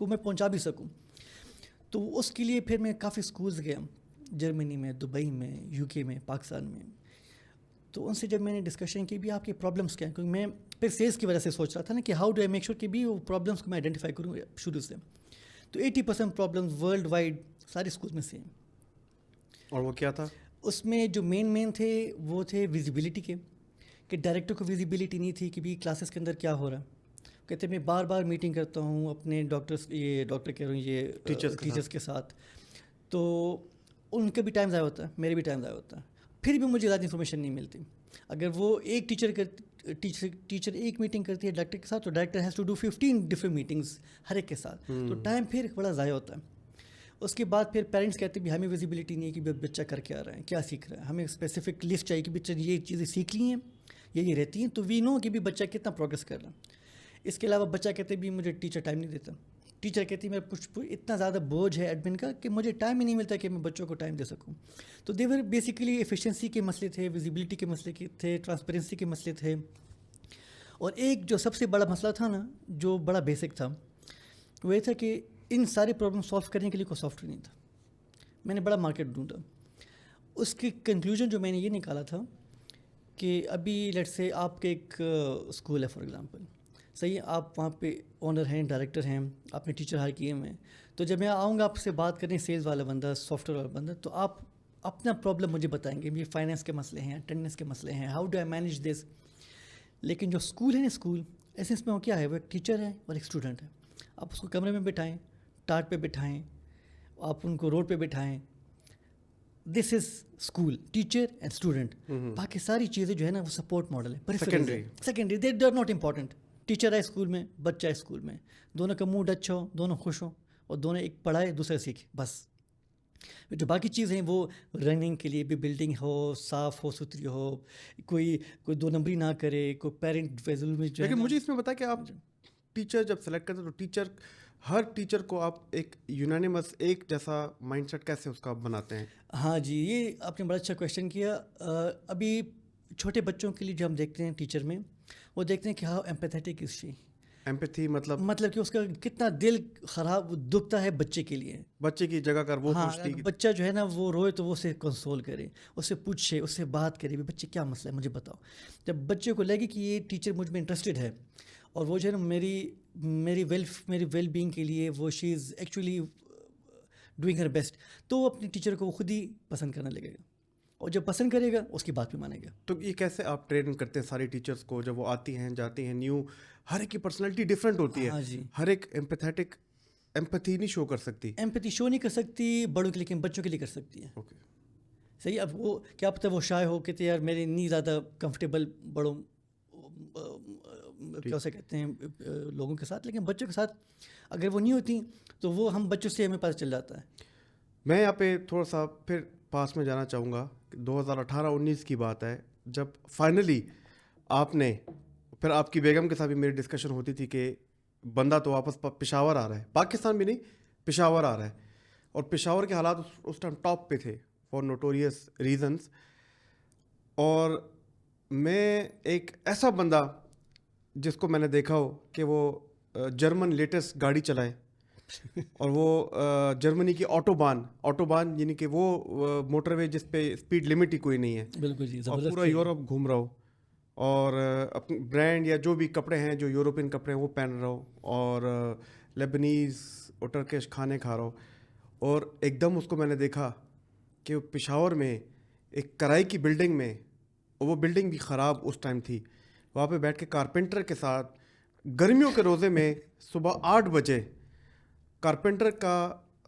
میں پہنچا بھی سکوں. تو اس کے لیے پھر میں کافی اسکولز گیا، جرمنی میں، دبئی میں، UK میں، پاکستان میں. تو ان سے جب میں نے ڈسکشن کی بھی آپ کی پرابلمس کیا ہیں، کیونکہ میں پھر سیلس کی وجہ سے سوچ رہا تھا نا کہ how do I make sure کہ بھی وہ پرابلمس کو میں آئیڈینٹیفائی کروں شروع سے. تو 80% پرابلمس ورلڈ وائڈ سارے اسکولس میں سے ہیں. اور وہ کیا تھا؟ اس میں جو مین تھے وہ تھے ویزیبلٹی کے، کہ ڈائریکٹر کو ویزیبلٹی نہیں تھی کہ بھی کلاسز کے اندر کیا ہو رہا ہے. کہتے میں بار بار میٹنگ کرتا ہوں اپنے ڈاکٹر کہہ رہا ہوں یہ ٹیچرس کے ساتھ، تو ان کا بھی ٹائم ضائع ہوتا ہے، میرے بھی ٹائم ضائع ہوتا ہے. پھر بھی مجھے زیادہ انفارمیشن نہیں ملتی. اگر وہ ایک ٹیچر ایک میٹنگ کرتی ہے ڈائریکٹر کے ساتھ، تو director has to do 15 different meetings ہر ایک کے ساتھ، تو ٹائم پھر بڑا ضائع ہوتا ہے. اس کے بعد پھر پیرنٹس کہتے ہیں بھی ہمیں ویزیبلٹی نہیں ہے کہ بچہ کر کے آ رہا ہے، کیا سیکھ رہا ہے. ہمیں اسپیسیفک لسٹ چاہیے کہ بچہ یہ چیزیں سیکھ لی ہیں، یہ رہتی ہیں، تو وی نو کہ بھی بچہ کتنا پروگریس کر رہا ہے. اس کے علاوہ بچہ کہتے بھی مجھے ٹیچر ٹائم نہیں دیتا، ٹیچر کہتی میرا کچھ اتنا زیادہ بوجھ ہے ایڈمن کا کہ مجھے ٹائم ہی نہیں ملتا کہ میں بچوں کو ٹائم دے سکوں. تو دیور بیسیکلی ایفیشنسی کے مسئلے تھے, ویزیبلٹی کے مسئلے تھے, ٹرانسپیرنسی کے مسئلے تھے. اور ایک جو سب سے بڑا مسئلہ تھا نا, جو بڑا بیسک تھا, وہ یہ تھا کہ ان سارے پرابلم سالو کرنے کے لیے کوئی سافٹ ویئر نہیں تھا. میں نے بڑا مارکیٹ ڈھونڈا. اس کی کنکلوژن جو میں نے یہ نکالا تھا کہ ابھی لیٹ سے آپ کے ایک اسکول ہے فار ایگزامپل, صحیح, آپ وہاں پہ اونر ہیں, ڈائریکٹر ہیں, آپ نے ٹیچر ہائر کیے ہوئے ہیں. تو جب میں آؤں گا آپ سے بات کرنے سیلز والا بندہ, سافٹ ویئر والا بندہ, تو آپ اپنا پرابلم مجھے بتائیں گے, یہ فائنینس کے مسئلے ہیں, اٹینڈنس کے مسئلے ہیں, how do I manage this. لیکن جو اسکول ہے نا, اسکول ایسے اس میں وہ کیا ہے, وہ ایک ٹیچر ہے اور ایک اسٹوڈنٹ ہے. آپ اس کو کمرے میں بٹھائیں, ٹاٹ پہ بٹھائیں, آپ ان کو روڈ پہ بٹھائیں, this is school, teacher and student. باقی ساری چیزیں جو ہے نا وہ سپورٹ ماڈل ہے, secondary, they are not important. Teacher ہے اسکول میں, بچہ ہے اسکول میں, دونوں کا موڈ اچھا ہو, دونوں خوش ہوں, اور دونوں ایک پڑھائے دوسرا سیکھے, بس. جو باقی چیزیں ہیں وہ رننگ کے لیے بھی بلڈنگ ہو, صاف ہو, ستھری ہو, کوئی دو نمبری نہ کرے, کوئی پیرنٹ فیضل میں. لیکن مجھے اس میں بتا کہ آپ ٹیچر جب سلیکٹ کرتے تو ہر ٹیچر کو آپ ایک یونانیمس ایک جیسا مائنڈ سیٹ کیسے اس کا بناتے ہیں؟ ہاں جی, یہ آپ نے بڑا اچھا کویشچن کیا. ابھی چھوٹے بچوں کے لیے جو ہم دیکھتے ہیں ٹیچر میں, وہ دیکھتے ہیں کہ how empathetic is she. Empathy مطلب کہ اس کا کتنا دل خراب دکھتا ہے بچے کے لیے, بچے کی جگہ کر وہ پوچھتی ہے. بچہ جو ہے نا وہ روئے تو وہ اسے کنسول کرے, اس سے پوچھے, اس سے بات کرے, بچے کیا مسئلہ ہے مجھے بتاؤ. جب بچے کو لگے کہ یہ ٹیچر مجھ میں انٹرسٹڈ ہے اور وہ جو ہے نا میری ویل بینگ کے لیے وہ she is actually doing her best, تو وہ اپنی ٹیچر کو وہ خود ہی پسند کرنے لگے گا, اور جب پسند کرے گا اس کی بات بھی مانے گا. تو یہ کیسے آپ ٹرین کرتے ہیں ساری ٹیچرس کو جب وہ آتی ہیں جاتی ہیں نیو, ہر ایک کی پرسنالٹی ڈفرینٹ ہوتی ہے. ہاں جی, ہر ایک ایمپیتھی نہیں شو کر سکتی, ایمپیتھی شو نہیں کر سکتی بڑوں کے, لیکن بچوں کے لیے کر سکتی ہے. اوکے صحیح. اب وہ کیا پتہ وہ شائع ہو کہ یار میرے نہیں زیادہ کمفرٹیبل بڑوں کیا اسے کہتے ہیں لوگوں کے ساتھ, لیکن بچوں کے ساتھ اگر وہ نہیں ہوتی تو وہ ہم بچوں سے ہمیں پتہ چل جاتا ہے. میں یہاں پہ تھوڑا سا پھر پاس میں جانا چاہوں گا. 2018-19 کی بات ہے جب فائنلی آپ نے, پھر آپ کی بیگم کے ساتھ بھی میری ڈسکشن ہوتی تھی کہ بندہ تو واپس پشاور آ رہا ہے, پاکستان بھی نہیں پشاور آ رہا ہے, اور پشاور کے حالات اس ٹائم ٹاپ پہ تھے فار نوٹوریس ریزنس. اور میں ایک ایسا بندہ جس کو میں نے دیکھا ہو کہ وہ جرمن لیٹسٹ گاڑی چلائے, اور وہ جرمنی کی آٹوبان یعنی کہ وہ موٹر وے جس پہ اسپیڈ لمٹ ہی کوئی نہیں ہے, بالکل جی, اور پورا یورپ گھوم رہا ہو, اور اپنے برانڈ یا جو بھی کپڑے ہیں جو یورپین کپڑے ہیں وہ پہن رہا ہو, اور لیبنیز اور ٹرکش کھانے کھا رہا ہو. اور ایک دم اس کو میں نے دیکھا کہ پشاور میں ایک کرائی کی بلڈنگ میں, اور وہ بلڈنگ بھی خراب اس ٹائم تھی, وہاں پہ بیٹھ کے کارپینٹر کے ساتھ گرمیوں کے روزے میں صبح 8 بجے کارپینٹر کا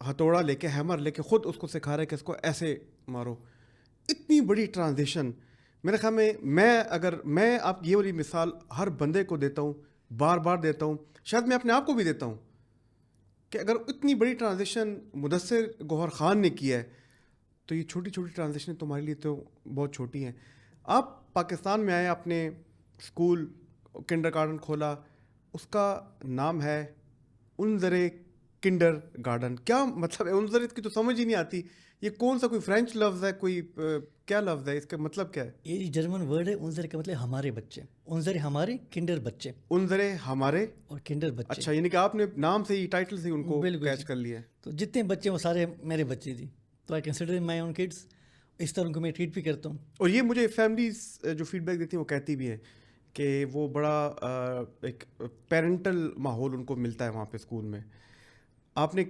ہتھوڑا لے کے, ہیمر لے کے خود اس کو سکھا رہے کہ اس کو ایسے مارو. اتنی بڑی ٹرانزیشن میرے خیال میں آپ یہ والی مثال ہر بندے کو دیتا ہوں, بار بار دیتا ہوں, شاید میں اپنے آپ کو بھی دیتا ہوں کہ اگر اتنی بڑی ٹرانزیشن مدثر گوہر خان نے کی ہے تو یہ چھوٹی چھوٹی ٹرانزیشن تمہارے لیے تو بہت چھوٹی ہیں. آپ پاکستان میں آئے, آپ نے اسکول کنڈر گارڈن کھولا, اس کا نام ہے انظر کنڈر گارڈن. کیا مطلب ہے انظر کی تو سمجھ ہی نہیں آتی, یہ کون سا کوئی فرینچ لفظ ہے, کوئی کیا لفظ ہے, اس کا مطلب کیا ہے؟ یہ جرمن ورڈ ہے انظر کا مطلب ہمارے بچے, انظر ہمارے, کنڈر بچے, انظر ہمارے اور کنڈر بچے. اچھا, یعنی کہ آپ نے نام سے ہی ٹائٹل سے ان کو کیچ کر لیا ہے. تو جتنے بچے وہ سارے میرے بچے جی, تو I consider my own kids, اس طرح ان کو میں ٹریٹ بھی کرتا ہوں. اور یہ مجھے فیملیز جو فیڈ بیک دیتی ہیں وہ کہتی بھی ہیں کہ وہ بڑا ایک پیرنٹل ماحول ان کو ملتا ہے وہاں پہ اسکول میں. آپ نے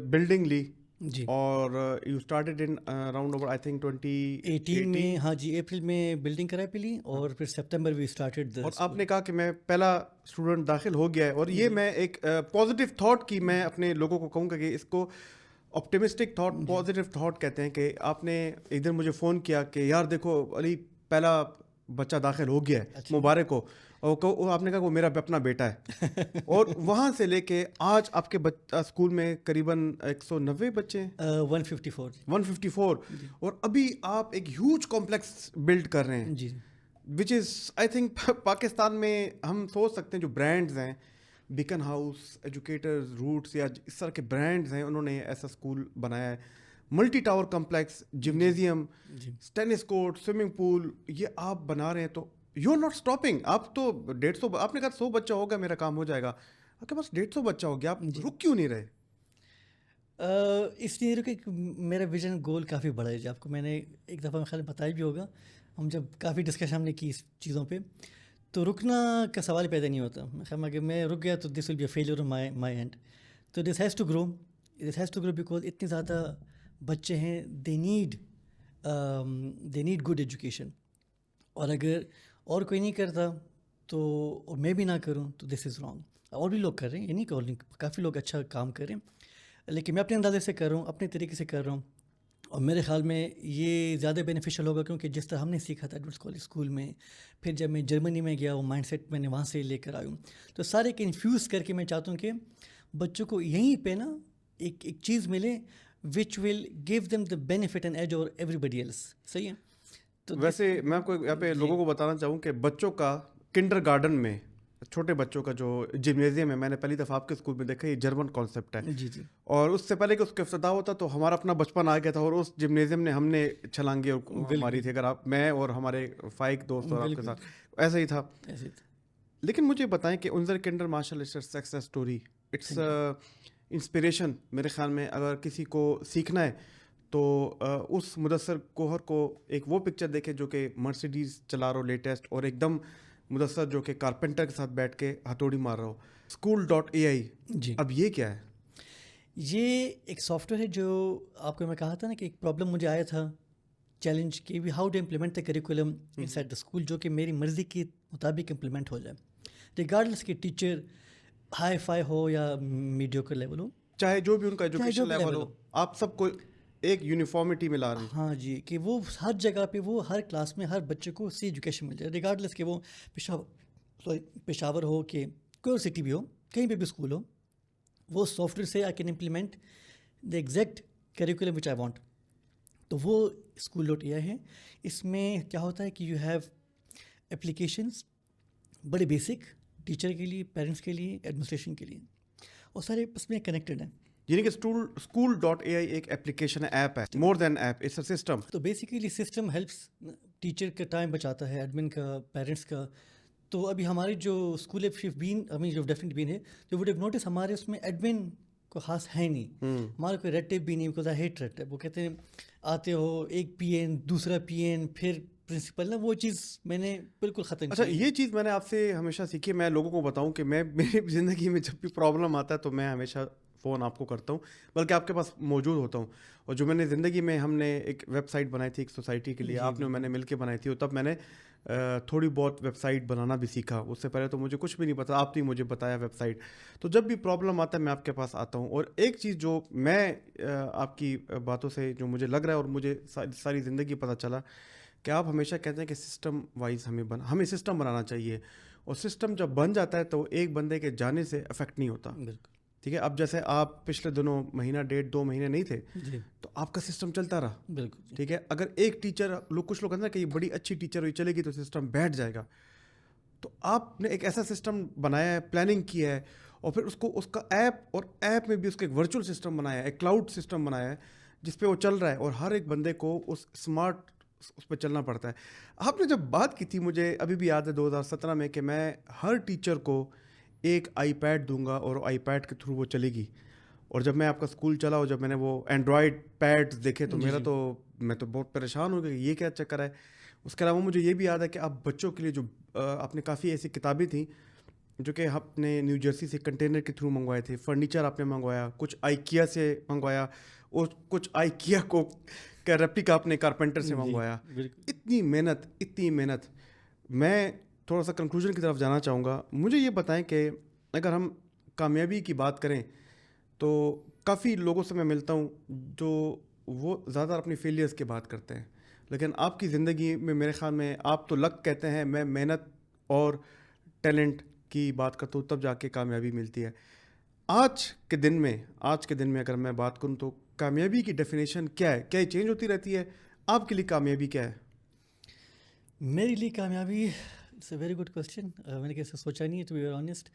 بلڈنگ لی جی, اور you started in around over I think 2018 میں. ہاں جی, اپریل میں بلڈنگ کرائے پہ لی, اور پھر سپتمبر وی اسٹارٹیڈ. اور آپ نے کہا کہ میں پہلا اسٹوڈنٹ داخل ہو گیا ہے, اور یہ میں ایک پازیٹیو تھاٹ کی میں اپنے لوگوں کو کہوں گا کہ اس کو آپٹیمسٹک تھاٹ, پازیٹیو تھاٹ کہتے ہیں. کہ آپ نے ایک دن مجھے فون کیا کہ یار دیکھو علی پہلا بچہ داخل ہو گیا ہے, مبارک ہو, اور آپ نے کہا وہ میرا اپنا بیٹا ہے. اور وہاں سے لے کے آج آپ کے اسکول میں قریباً 190 بچے ہیں, 154, اور ابھی آپ ایک ہیوج کمپلیکس بلڈ کر رہے ہیں جی, وچ از آئی تھنک پاکستان میں ہم سوچ سکتے ہیں جو برانڈز ہیں بیکن ہاؤس, ایجوکیٹرز, روٹس یا اس طرح کے برانڈز ہیں, انہوں نے ایسا اسکول بنایا ہے. Multi tower complex, gymnasium, tennis court, swimming pool, یہ آپ بنا رہے ہیں. تو یو آر ناٹ اسٹاپنگ. آپ تو 150, آپ نے کہا 100 بچہ ہوگا میرا کام ہو جائے گا, آپ کے پاس 150 بچہ ہو گیا, آپ رک کیوں نہیں رہے؟ اس لیے کہ میرا ویژن گول کافی بڑا ہے. آپ کو میں نے ایک دفعہ خیال بتایا بھی ہوگا, ہم جب کافی ڈسکشن ہم نے کی اس چیزوں پہ, تو رکنا کا سوال پیدا نہیں ہوتا. اگر میں رک گیا تو this will be a failure on my end. تو this has to grow because اتنے زیادہ بچے ہیں, دے نیڈ گڈ ایجوکیشن. اور اگر اور کوئی نہیں کرتا تو, اور میں بھی نہ کروں تو دس از رانگ. اور بھی لوگ کر رہے ہیں, یہ نہیں کہ کافی لوگ اچھا کام کر رہے ہیں, لیکن میں اپنے اندازے سے کر رہا ہوں, اپنے طریقے سے کر رہا ہوں. اور میرے خیال میں یہ زیادہ بینیفیشیل ہوگا, کیونکہ جس طرح ہم نے سیکھا تھا ایڈورڈس کالج اسکول میں, پھر جب میں جرمنی میں گیا وہ مائنڈ سیٹ میں نے وہاں سے لے کر آیا ہوں, تو سارے کے انفیوز کر کے میں چاہتا ہوں کہ بچوں کو یہیں پہ نا ایک چیز ملے which will give them the benefit and edge over everybody else. صحیح ہے. تو ویسے میں آپ کو یہاں پہ لوگوں کو بتانا چاہوں کہ بچوں کا کنڈر گارڈن میں, چھوٹے بچوں کا جو جمنیزیم ہے, میں نے پہلی دفعہ آپ کے اسکول میں دیکھا, یہ جرمن کانسیپٹ ہے. جی جی. اور اس سے پہلے کہ اس کا افتتاح ہوتا تو ہمارا اپنا بچپن آ گیا تھا, اور اس جمنیزیم نے ہم نے چھلانگے ماری تھی, اگر آپ, میں اور ہمارے فائق دوست اور آپ کے ساتھ ایسا ہی تھا. لیکن مجھے بتائیں کہ انظر کنڈر ماشاء اللہ سکسیس اسٹوری, اٹس انسپریشن. میرے خیال میں اگر کسی کو سیکھنا ہے تو اس مدثر کوہر کو ایک وہ پکچر دیکھے جو کہ مرسیڈیز چلا رہا ہو لیٹسٹ, اور ایک دم مدثر جو کہ کارپینٹر کے ساتھ بیٹھ کے ہتھوڑی مار رہا ہو. school.ai, جی, اب یہ کیا ہے؟ یہ ایک سافٹ ویئر ہے جو آپ کو میں کہا تھا نا کہ ایک پرابلم مجھے آیا تھا, چیلنج کہ how to implement the curriculum inside the school, جو کہ میری مرضی کے مطابق امپلیمنٹ ہو جائے, ریگارڈلیس کہ ٹیچر ہائی فائی ہو یا میڈیوکر لیول ہو, چاہے جو بھی ان کا ایجوکیشن لیول ہو, آپ سب کو ایک یونیفارمٹی میں لا رہے ہیں. ہاں جی, کہ وہ ہر جگہ پہ, وہ ہر کلاس میں ہر بچے کو سی ایجوکیشن مل جائے, ریگارڈلیس کہ وہ پشاور ہو کہ کوئی اور سٹی بھی ہو, کہیں پہ بھی اسکول ہو, وہ سافٹ ویئر سے I can implement the exact curriculum which I want. تو وہ school.ai ہے. اس میں کیا ہوتا ہے کہ یو ہیو اپلیکیشنس بڑے بیسک, ٹیچر کے لیے, پیرنٹس کے لیے, ایڈمنسٹریشن کے لیے, اور سارے اس میں کنیکٹڈ ہیں. یعنی کہ school.ai ایک ایپلیکیشن ہے, ایپ ہے, مور دین ایپ, اٹس اے سسٹم. تو بیسیکلی سسٹم ہیلپس, ٹیچر کا ٹائم بچاتا ہے, ایڈمن کا, پیرنٹس کا. تو ابھی ہماری جو اسکول جو ڈیفینٹ بین ہے, جو وڈ ہیو نوٹس, ہمارے اس میں ایڈمن کو خاص ہے نہیں, ہمارا کوئی ریڈ ٹیپ بھی نہیں, because I hate red tape. وہ کہتے ہیں آتے ہو ایک پی این, دوسرا پی این, پھر پرنسپل, نا وہ چیز میں نے بالکل ختم کی. اچھا, یہ چیز میں نے آپ سے ہمیشہ سیکھی. میں لوگوں کو بتاؤں کہ میں میری زندگی میں جب بھی پرابلم آتا ہے تو میں ہمیشہ فون آپ کو کرتا ہوں, بلکہ آپ کے پاس موجود ہوتا ہوں. اور جو میں نے زندگی میں, ہم نے ایک ویب سائٹ بنائی تھی ایک سوسائٹی کے لیے, آپ نے میں نے مل کے بنائی تھی, اور تب میں نے تھوڑی بہت ویب سائٹ بنانا بھی سیکھا. اس سے پہلے تو مجھے کچھ بھی نہیں پتا, آپ نے مجھے بتایا ویب سائٹ. تو جب بھی پرابلم آتا ہے میں آپ کے پاس آتا ہوں. اور ایک چیز جو میں آپ کی باتوں سے جو مجھے لگ رہا ہے, اور مجھے ساری زندگی پتہ چلا, کہ آپ ہمیشہ کہتے ہیں کہ سسٹم وائز ہمیں سسٹم بنانا چاہیے, اور سسٹم جب بن جاتا ہے تو ایک بندے کے جانے سے افیکٹ نہیں ہوتا. بالکل ٹھیک ہے. اب جیسے آپ پچھلے دنوں مہینہ 1.5-2 مہینے نہیں تھے, تو آپ کا سسٹم چلتا رہا. بالکل ٹھیک ہے. اگر ایک ٹیچر, کچھ لوگ کہتے ہیں کہ یہ بڑی اچھی ٹیچر ہوئی, چلے گی تو سسٹم بیٹھ جائے گا. تو آپ نے ایک ایسا سسٹم بنایا ہے, پلاننگ کی ہے, اور پھر اس کا ایپ, اور ایپ میں بھی اس کا ایک ورچوئل سسٹم بنایا ہے, ایک کلاؤڈ سسٹم بنایا ہے جس پہ وہ چل رہا ہے, اور ہر ایک بندے کو اس اسمارٹ اس پہ چلنا پڑتا ہے. آپ نے جب بات کی تھی, مجھے ابھی بھی یاد ہے 2017 میں, کہ میں ہر ٹیچر کو ایک آئی پیڈ دوں گا, اور آئی پیڈ کے تھرو وہ چلے گی. اور جب میں آپ کا اسکول چلا, اور جب میں نے وہ اینڈرائڈ پیڈز دیکھے, تو میں تو بہت پریشان ہو گیا کہ یہ کیا چکر ہے. اس کے علاوہ مجھے یہ بھی یاد ہے کہ آپ بچوں کے لیے جو آپ نے کافی ایسی کتابیں تھیں جو کہ آپ نے نیو جرسی سے کنٹینر کے تھرو منگوائے تھے, فرنیچر آپ نے منگوایا, کچھ آئیکیا سے منگوایا, اور کچھ آئیکیا کو ریپلیکا آپ نے کارپینٹر سے منگوایا. اتنی محنت. میں تھوڑا سا کنکلوژن کی طرف جانا چاہوں گا. مجھے یہ بتائیں کہ اگر ہم کامیابی کی بات کریں تو کافی لوگوں سے میں ملتا ہوں جو وہ زیادہ اپنی فیلیئرز کی بات کرتے ہیں, لیکن آپ کی زندگی میں میرے خیال میں آپ تو لک کہتے ہیں, میں محنت اور ٹیلنٹ کی بات کرتا ہوں, تب جا کے کامیابی ملتی ہے. آج کے دن میں اگر میں بات کروں تو کامیابی کی ڈیفینیشن کیا ہے؟ کیا یہ چینج ہوتی رہتی ہے؟ آپ کے لیے کامیابی کیا ہے؟ میرے لیے کامیابی it's a very good question. میں نے کیسے سوچا نہیں ہے ٹو بی ویری آنیسٹ.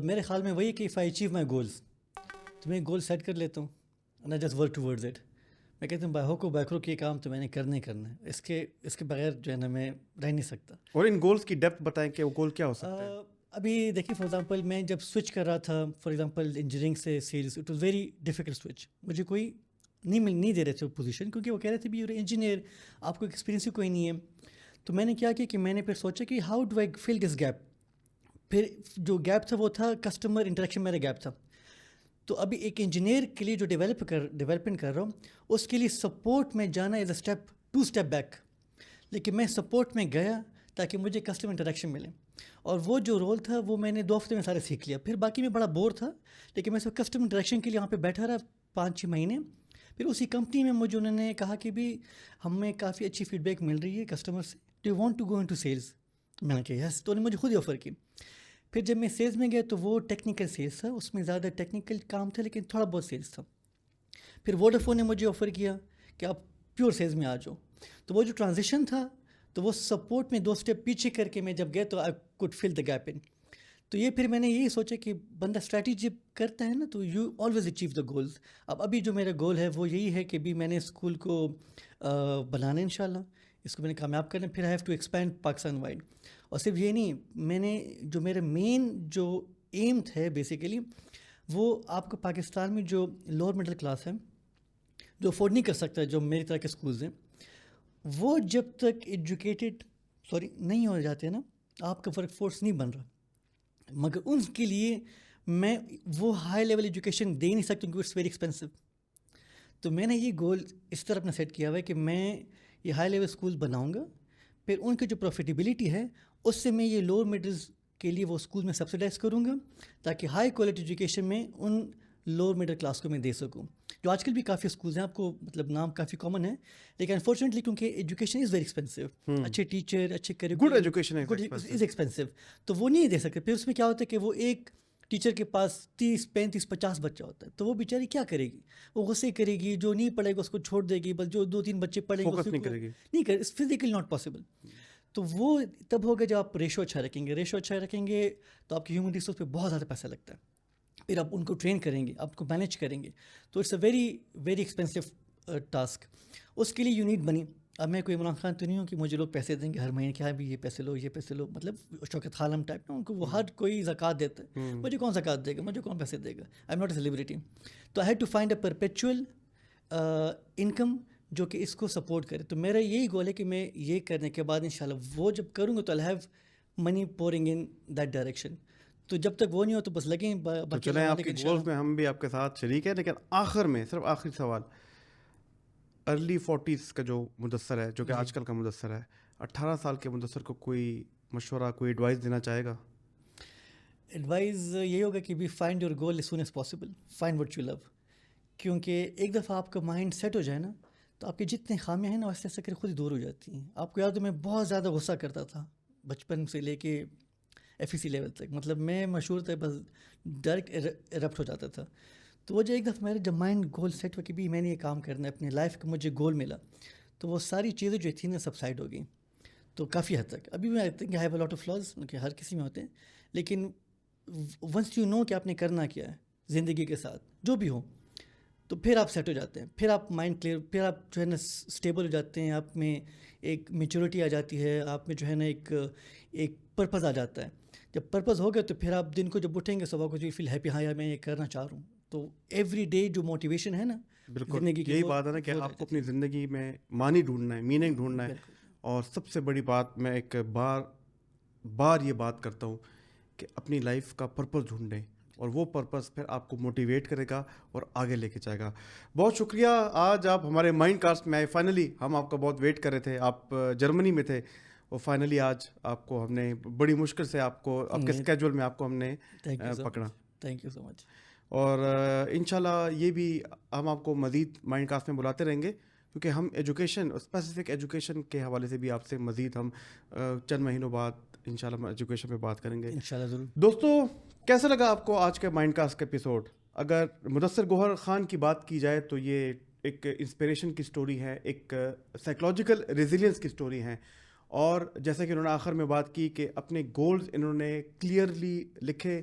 میرے خیال میں وہی کہ if I achieve my goals, تو میں گول سیٹ کر لیتا ہوں and I just work towards it. میں کہتا ہوں بائی ہوک بائی کروک یہ کام تو میں نے کرنا ہی کرنا ہے, اس کے بغیر جو ہے نا میں رہ نہیں سکتا. اور ان گولس کی ڈیپتھ بتائیں کہ وہ گول کیا ہو سکتا ہے. ابھی دیکھیے فار ایگزامپل میں جب سوئچ کر رہا تھا فار ایگزامپل انجینئرنگ سے sales, it was very difficult switch. مجھے کوئی نہیں دے رہے تھے وہ پوزیشن, کیونکہ وہ کہہ رہے تھے بھی یو انجینئر, آپ کو ایکسپیرینس ہی کوئی نہیں ہے. تو میں نے کیا کیا کہ میں نے پھر سوچا کہ how do I fill this gap. پھر جو گیپ تھا وہ تھا کسٹمر انٹریکشن, میرا گیپ تھا. تو ابھی ایک انجینئر کے لیے جو ڈیولپمنٹ کر رہا ہوں, اس کے لیے سپورٹ میں جانا از اے ٹو اسٹیپ بیک. لیکن میں سپورٹ میں گیا تاکہ مجھے کسٹمر انٹریکشن ملے, اور وہ جو رول تھا وہ میں نے 2 ہفتے میں سارے سیکھ لیا. پھر باقی میں بڑا بور تھا, لیکن میں صرف کسٹمر انٹریکشن کے لیے وہاں پہ بیٹھا رہا 5-6 مہینے. پھر اسی کمپنی میں مجھے انہوں نے کہا کہ بھی ہمیں کافی اچھی فیڈ بیک مل رہی ہے کسٹمر سے, do you want to go into sales. میں نے کہا یس. تو انہوں نے مجھے خود ہی آفر کی. پھر جب میں سیلز میں گیا تو وہ ٹیکنیکل سیلز تھا, اس میں زیادہ ٹیکنیکل کام تھا لیکن تھوڑا بہت سیلز تھا. پھر ووڈافون نے مجھے آفر کیا کہ آپ پیور سیلز میں آ جاؤ. تو وہ جو ٹرانزیشن تھا تو وہ سپورٹ میں 2 اسٹیپ پیچھے کر کے میں جب گیا تو I could full the gap in. تو یہ پھر میں نے یہی سوچا کہ بندہ اسٹریٹجی کرتا ہے نا تو you always achieve the goals. ابھی جو میرا گول ہے وہ یہی ہے کہ بھی میں نے اسکول کو بنانا ہے انشاءاللہ, اس کو میں نے کامیاب کرنا. پھر I have to expand Pakistan wide. اور صرف یہ نہیں, میں نے جو میرا مین جو ایم ہے بیسیکلی وہ آپ کو پاکستان میں جو لوور مڈل کلاس ہے جو افورڈ نہیں کر سکتا جو میری طرح کے اسکولز ہیں, وہ جب تک ایجوکیٹڈ نہیں ہو جاتے نا, آپ کا ورک فورس نہیں بن رہا. مگر ان کے لیے میں وہ ہائی لیول ایجوکیشن دے نہیں سکتا کیونکہ اٹس ویری ایکسپینسو. تو میں نے یہ گول اس طرح اپنا سیٹ کیا ہوا ہے کہ میں یہ ہائی لیول اسکول بناؤں گا. پھر ان کی جو پروفیٹیبلٹی ہے اس سے میں یہ لوور مڈلز کے لیے وہ اسکول میں سبسیڈائز کروں گا تاکہ ہائی کوالٹی ایجوکیشن میں ان لوور مڈل کلاس کو میں دے سکوں. جو آج کل بھی کافی اسکولز ہیں, آپ کو مطلب نام کافی کامن ہے, لیکن انفارچونیٹلی کیونکہ ایجوکیشن از ویری ایکسپینسو, اچھے ٹیچر اچھے گڈ ایجوکیشن از ایکسپینسو, تو وہ نہیں دے سکتے. پھر اس میں کیا ہوتا ہے کہ وہ ایک ٹیچر کے پاس 30-35-50 بچہ ہوتا ہے, تو وہ بیچاری کیا کرے گی, وہ غصے کرے گی, جو نہیں پڑھے گا اس کو چھوڑ دے گی, بس جو 2-3 بچے پڑھیں گے نہیں کرے, اٹس فزیکلی ناٹ پاسبل. تو وہ تب ہوگا جب آپ ریشو اچھا رکھیں گے تو آپ کی ہیومن ریسورس پہ بہت زیادہ پیسہ لگتا ہے. پھر آپ ان کو ٹرین کریں گے, آپ کو مینیج کریں گے, تو it's a very very expensive task. اس کے لیے یو نیڈ منی. اب میں کوئی عمران خان تو نہیں ہوں کہ مجھے لوگ پیسے دیں گے ہر مہینے, کیا بھی یہ پیسے لو, مطلب شوکت خالم ٹائپ نا, ان کو وہ ہر کوئی زکوٰۃ دیتا ہے, مجھے کون زکوٰۃ دے گا, مجھے کون پیسے دے گا, I am not a celebrity. تو I had to find a perpetual income جو کہ اس کو سپورٹ کرے. تو میرا یہی گول ہے کہ میں یہ کرنے کے بعد انشاءاللہ وہ جب کروں گا تو I have money pouring in that direction. تو جب تک وہ نہیں ہو تو بس لگیں. چلیں آپ کے گولز میں ہم بھی آپ کے ساتھ شریک ہیں. لیکن آخر میں صرف آخری سوال, ارلی 40s کا جو مدثر ہے, جو کہ آج کل کا مدثر ہے, 18 سال کے مدثر کو کوئی مشورہ, کوئی ایڈوائس دینا چاہے گا؟ ایڈوائز یہی ہوگا کہ بھی find your goal as soon as possible, find what you love. کیونکہ ایک دفعہ آپ کا مائنڈ سیٹ ہو جائے نا تو آپ کی جتنے خامیاں ہیں نا ایسے ایسے کر خود ہی دور ہو جاتی ہیں. آپ کو یاد ہے میں بہت زیادہ غصہ کرتا تھا بچپن سے لے کے FEC لیول تک, مطلب میں مشہور تھا, بس ڈائریکٹ ایرپٹ ہو جاتا تھا. تو وہ جو ایک دفعہ میرے جب مائنڈ گول سیٹ ہوا کہ بھی میں نے یہ کام کرنا ہے, اپنی لائف کا مجھے گول ملا, تو وہ ساری چیزیں جو تھیں نا سبسائڈ ہو گئیں. تو کافی حد تک ابھی میں I have a lot of flaws کہ ہر کسی میں ہوتے ہیں, لیکن ونس یو نو کہ آپ نے کرنا کیا ہے زندگی کے ساتھ جو بھی ہو, تو پھر آپ سیٹ ہو جاتے ہیں, پھر آپ مائنڈ کلیئر, پھر آپ جو ہے نا اسٹیبل ہو جاتے ہیں, آپ میں ایک میچورٹی آ جاتی ہے, آپ میں جو ہے نا ایک پرپز آ جاتا ہے. جب پرپز ہو گیا تو پھر آپ دن کو جب اٹھیں گے صبح کو جو فیل ہیپی, ہاں یار میں یہ کرنا چاہ رہا ہوں. تو ایوری ڈے جو موٹیویشن ہے نا, بالکل یہی بات ہے نا کہ آپ کو اپنی زندگی میں معنی ڈھونڈنا ہے, میننگ ڈھونڈنا ہے. اور سب سے بڑی بات میں ایک بار یہ بات کرتا ہوں کہ اپنی لائف کا پرپز ڈھونڈیں, اور وہ پرپز پھر آپ کو موٹیویٹ کرے گا اور آگے لے کے جائے گا. بہت شکریہ, آج آپ ہمارے مائنڈ کاسٹ میں آئے. فائنلی ہم آپ کا بہت ویٹ کر رہے تھے, آپ جرمنی میں تھے, اور فائنلی آج آپ کو ہم نے بڑی مشکل سے آپ کے اسکیجول میں آپ کو ہم نے پکڑا. تھینک یو سو مچ. اور انشاءاللہ یہ بھی ہم آپ کو مزید مائنڈ کاسٹ میں بلاتے رہیں گے, کیونکہ ہم ایجوکیشن, اسپیسیفک ایجوکیشن کے حوالے سے بھی آپ سے مزید ہم چند مہینوں بعد انشاءاللہ ہم ایجوکیشن پہ بات کریں گے انشاءاللہ ضرور. دوستو, کیسا لگا آپ کو آج کے مائنڈ کاسٹ کا ایپیسوڈ؟ اگر مدثر گوہر خان کی بات کی جائے تو یہ ایک انسپریشن کی سٹوری ہے, ایک سائیکلوجیکل ریزیلینس کی سٹوری ہے, اور جیسا کہ انہوں نے آخر میں بات کی کہ اپنے گولز انہوں نے کلیئرلی لکھے,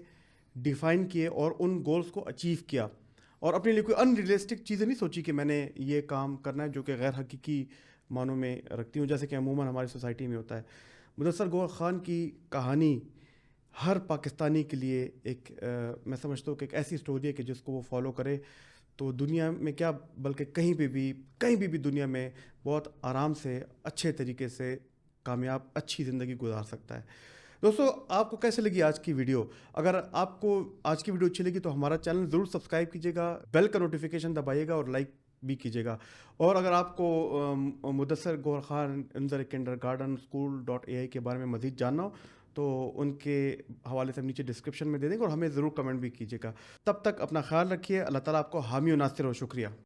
ڈیفائن کیے اور ان گولز کو اچیو کیا, اور اپنے لیے کوئی ان ریئلسٹک چیزیں نہیں سوچی کہ میں نے یہ کام کرنا ہے جو کہ غیر حقیقی معنوں میں رکھتی ہوں, جیسے کہ عموماً ہماری سوسائٹی میں ہوتا ہے. مدثر گوہر خان کی کہانی ہر پاکستانی کے لیے ایک میں سمجھتا ہوں کہ ایک ایسی اسٹوری ہے کہ جس کو وہ فالو کرے تو دنیا میں کیا بلکہ کہیں بھی دنیا میں بہت آرام سے اچھے طریقے سے کامیاب اچھی زندگی گزار سکتا ہے. دوستو, آپ کو کیسے لگی آج کی ویڈیو؟ اگر آپ کو آج کی ویڈیو اچھی لگی تو ہمارا چینل ضرور سبسکرائب کیجیے گا, بیل کا نوٹیفیکیشن دبائیے گا اور لائک بھی کیجیے گا. اور اگر آپ کو مدثر گوہر خان انظر کنڈرگارٹن اسکول.ai کے بارے میں مزید جاننا ہو تو ان کے حوالے سے ہم نیچے ڈسکرپشن میں دے دیں گے, اور ہمیں ضرور کمنٹ بھی کیجیے گا. تب تک اپنا خیال رکھیے. اللہ تعالیٰ آپ کو حامی و ناصر ہو. شکریہ.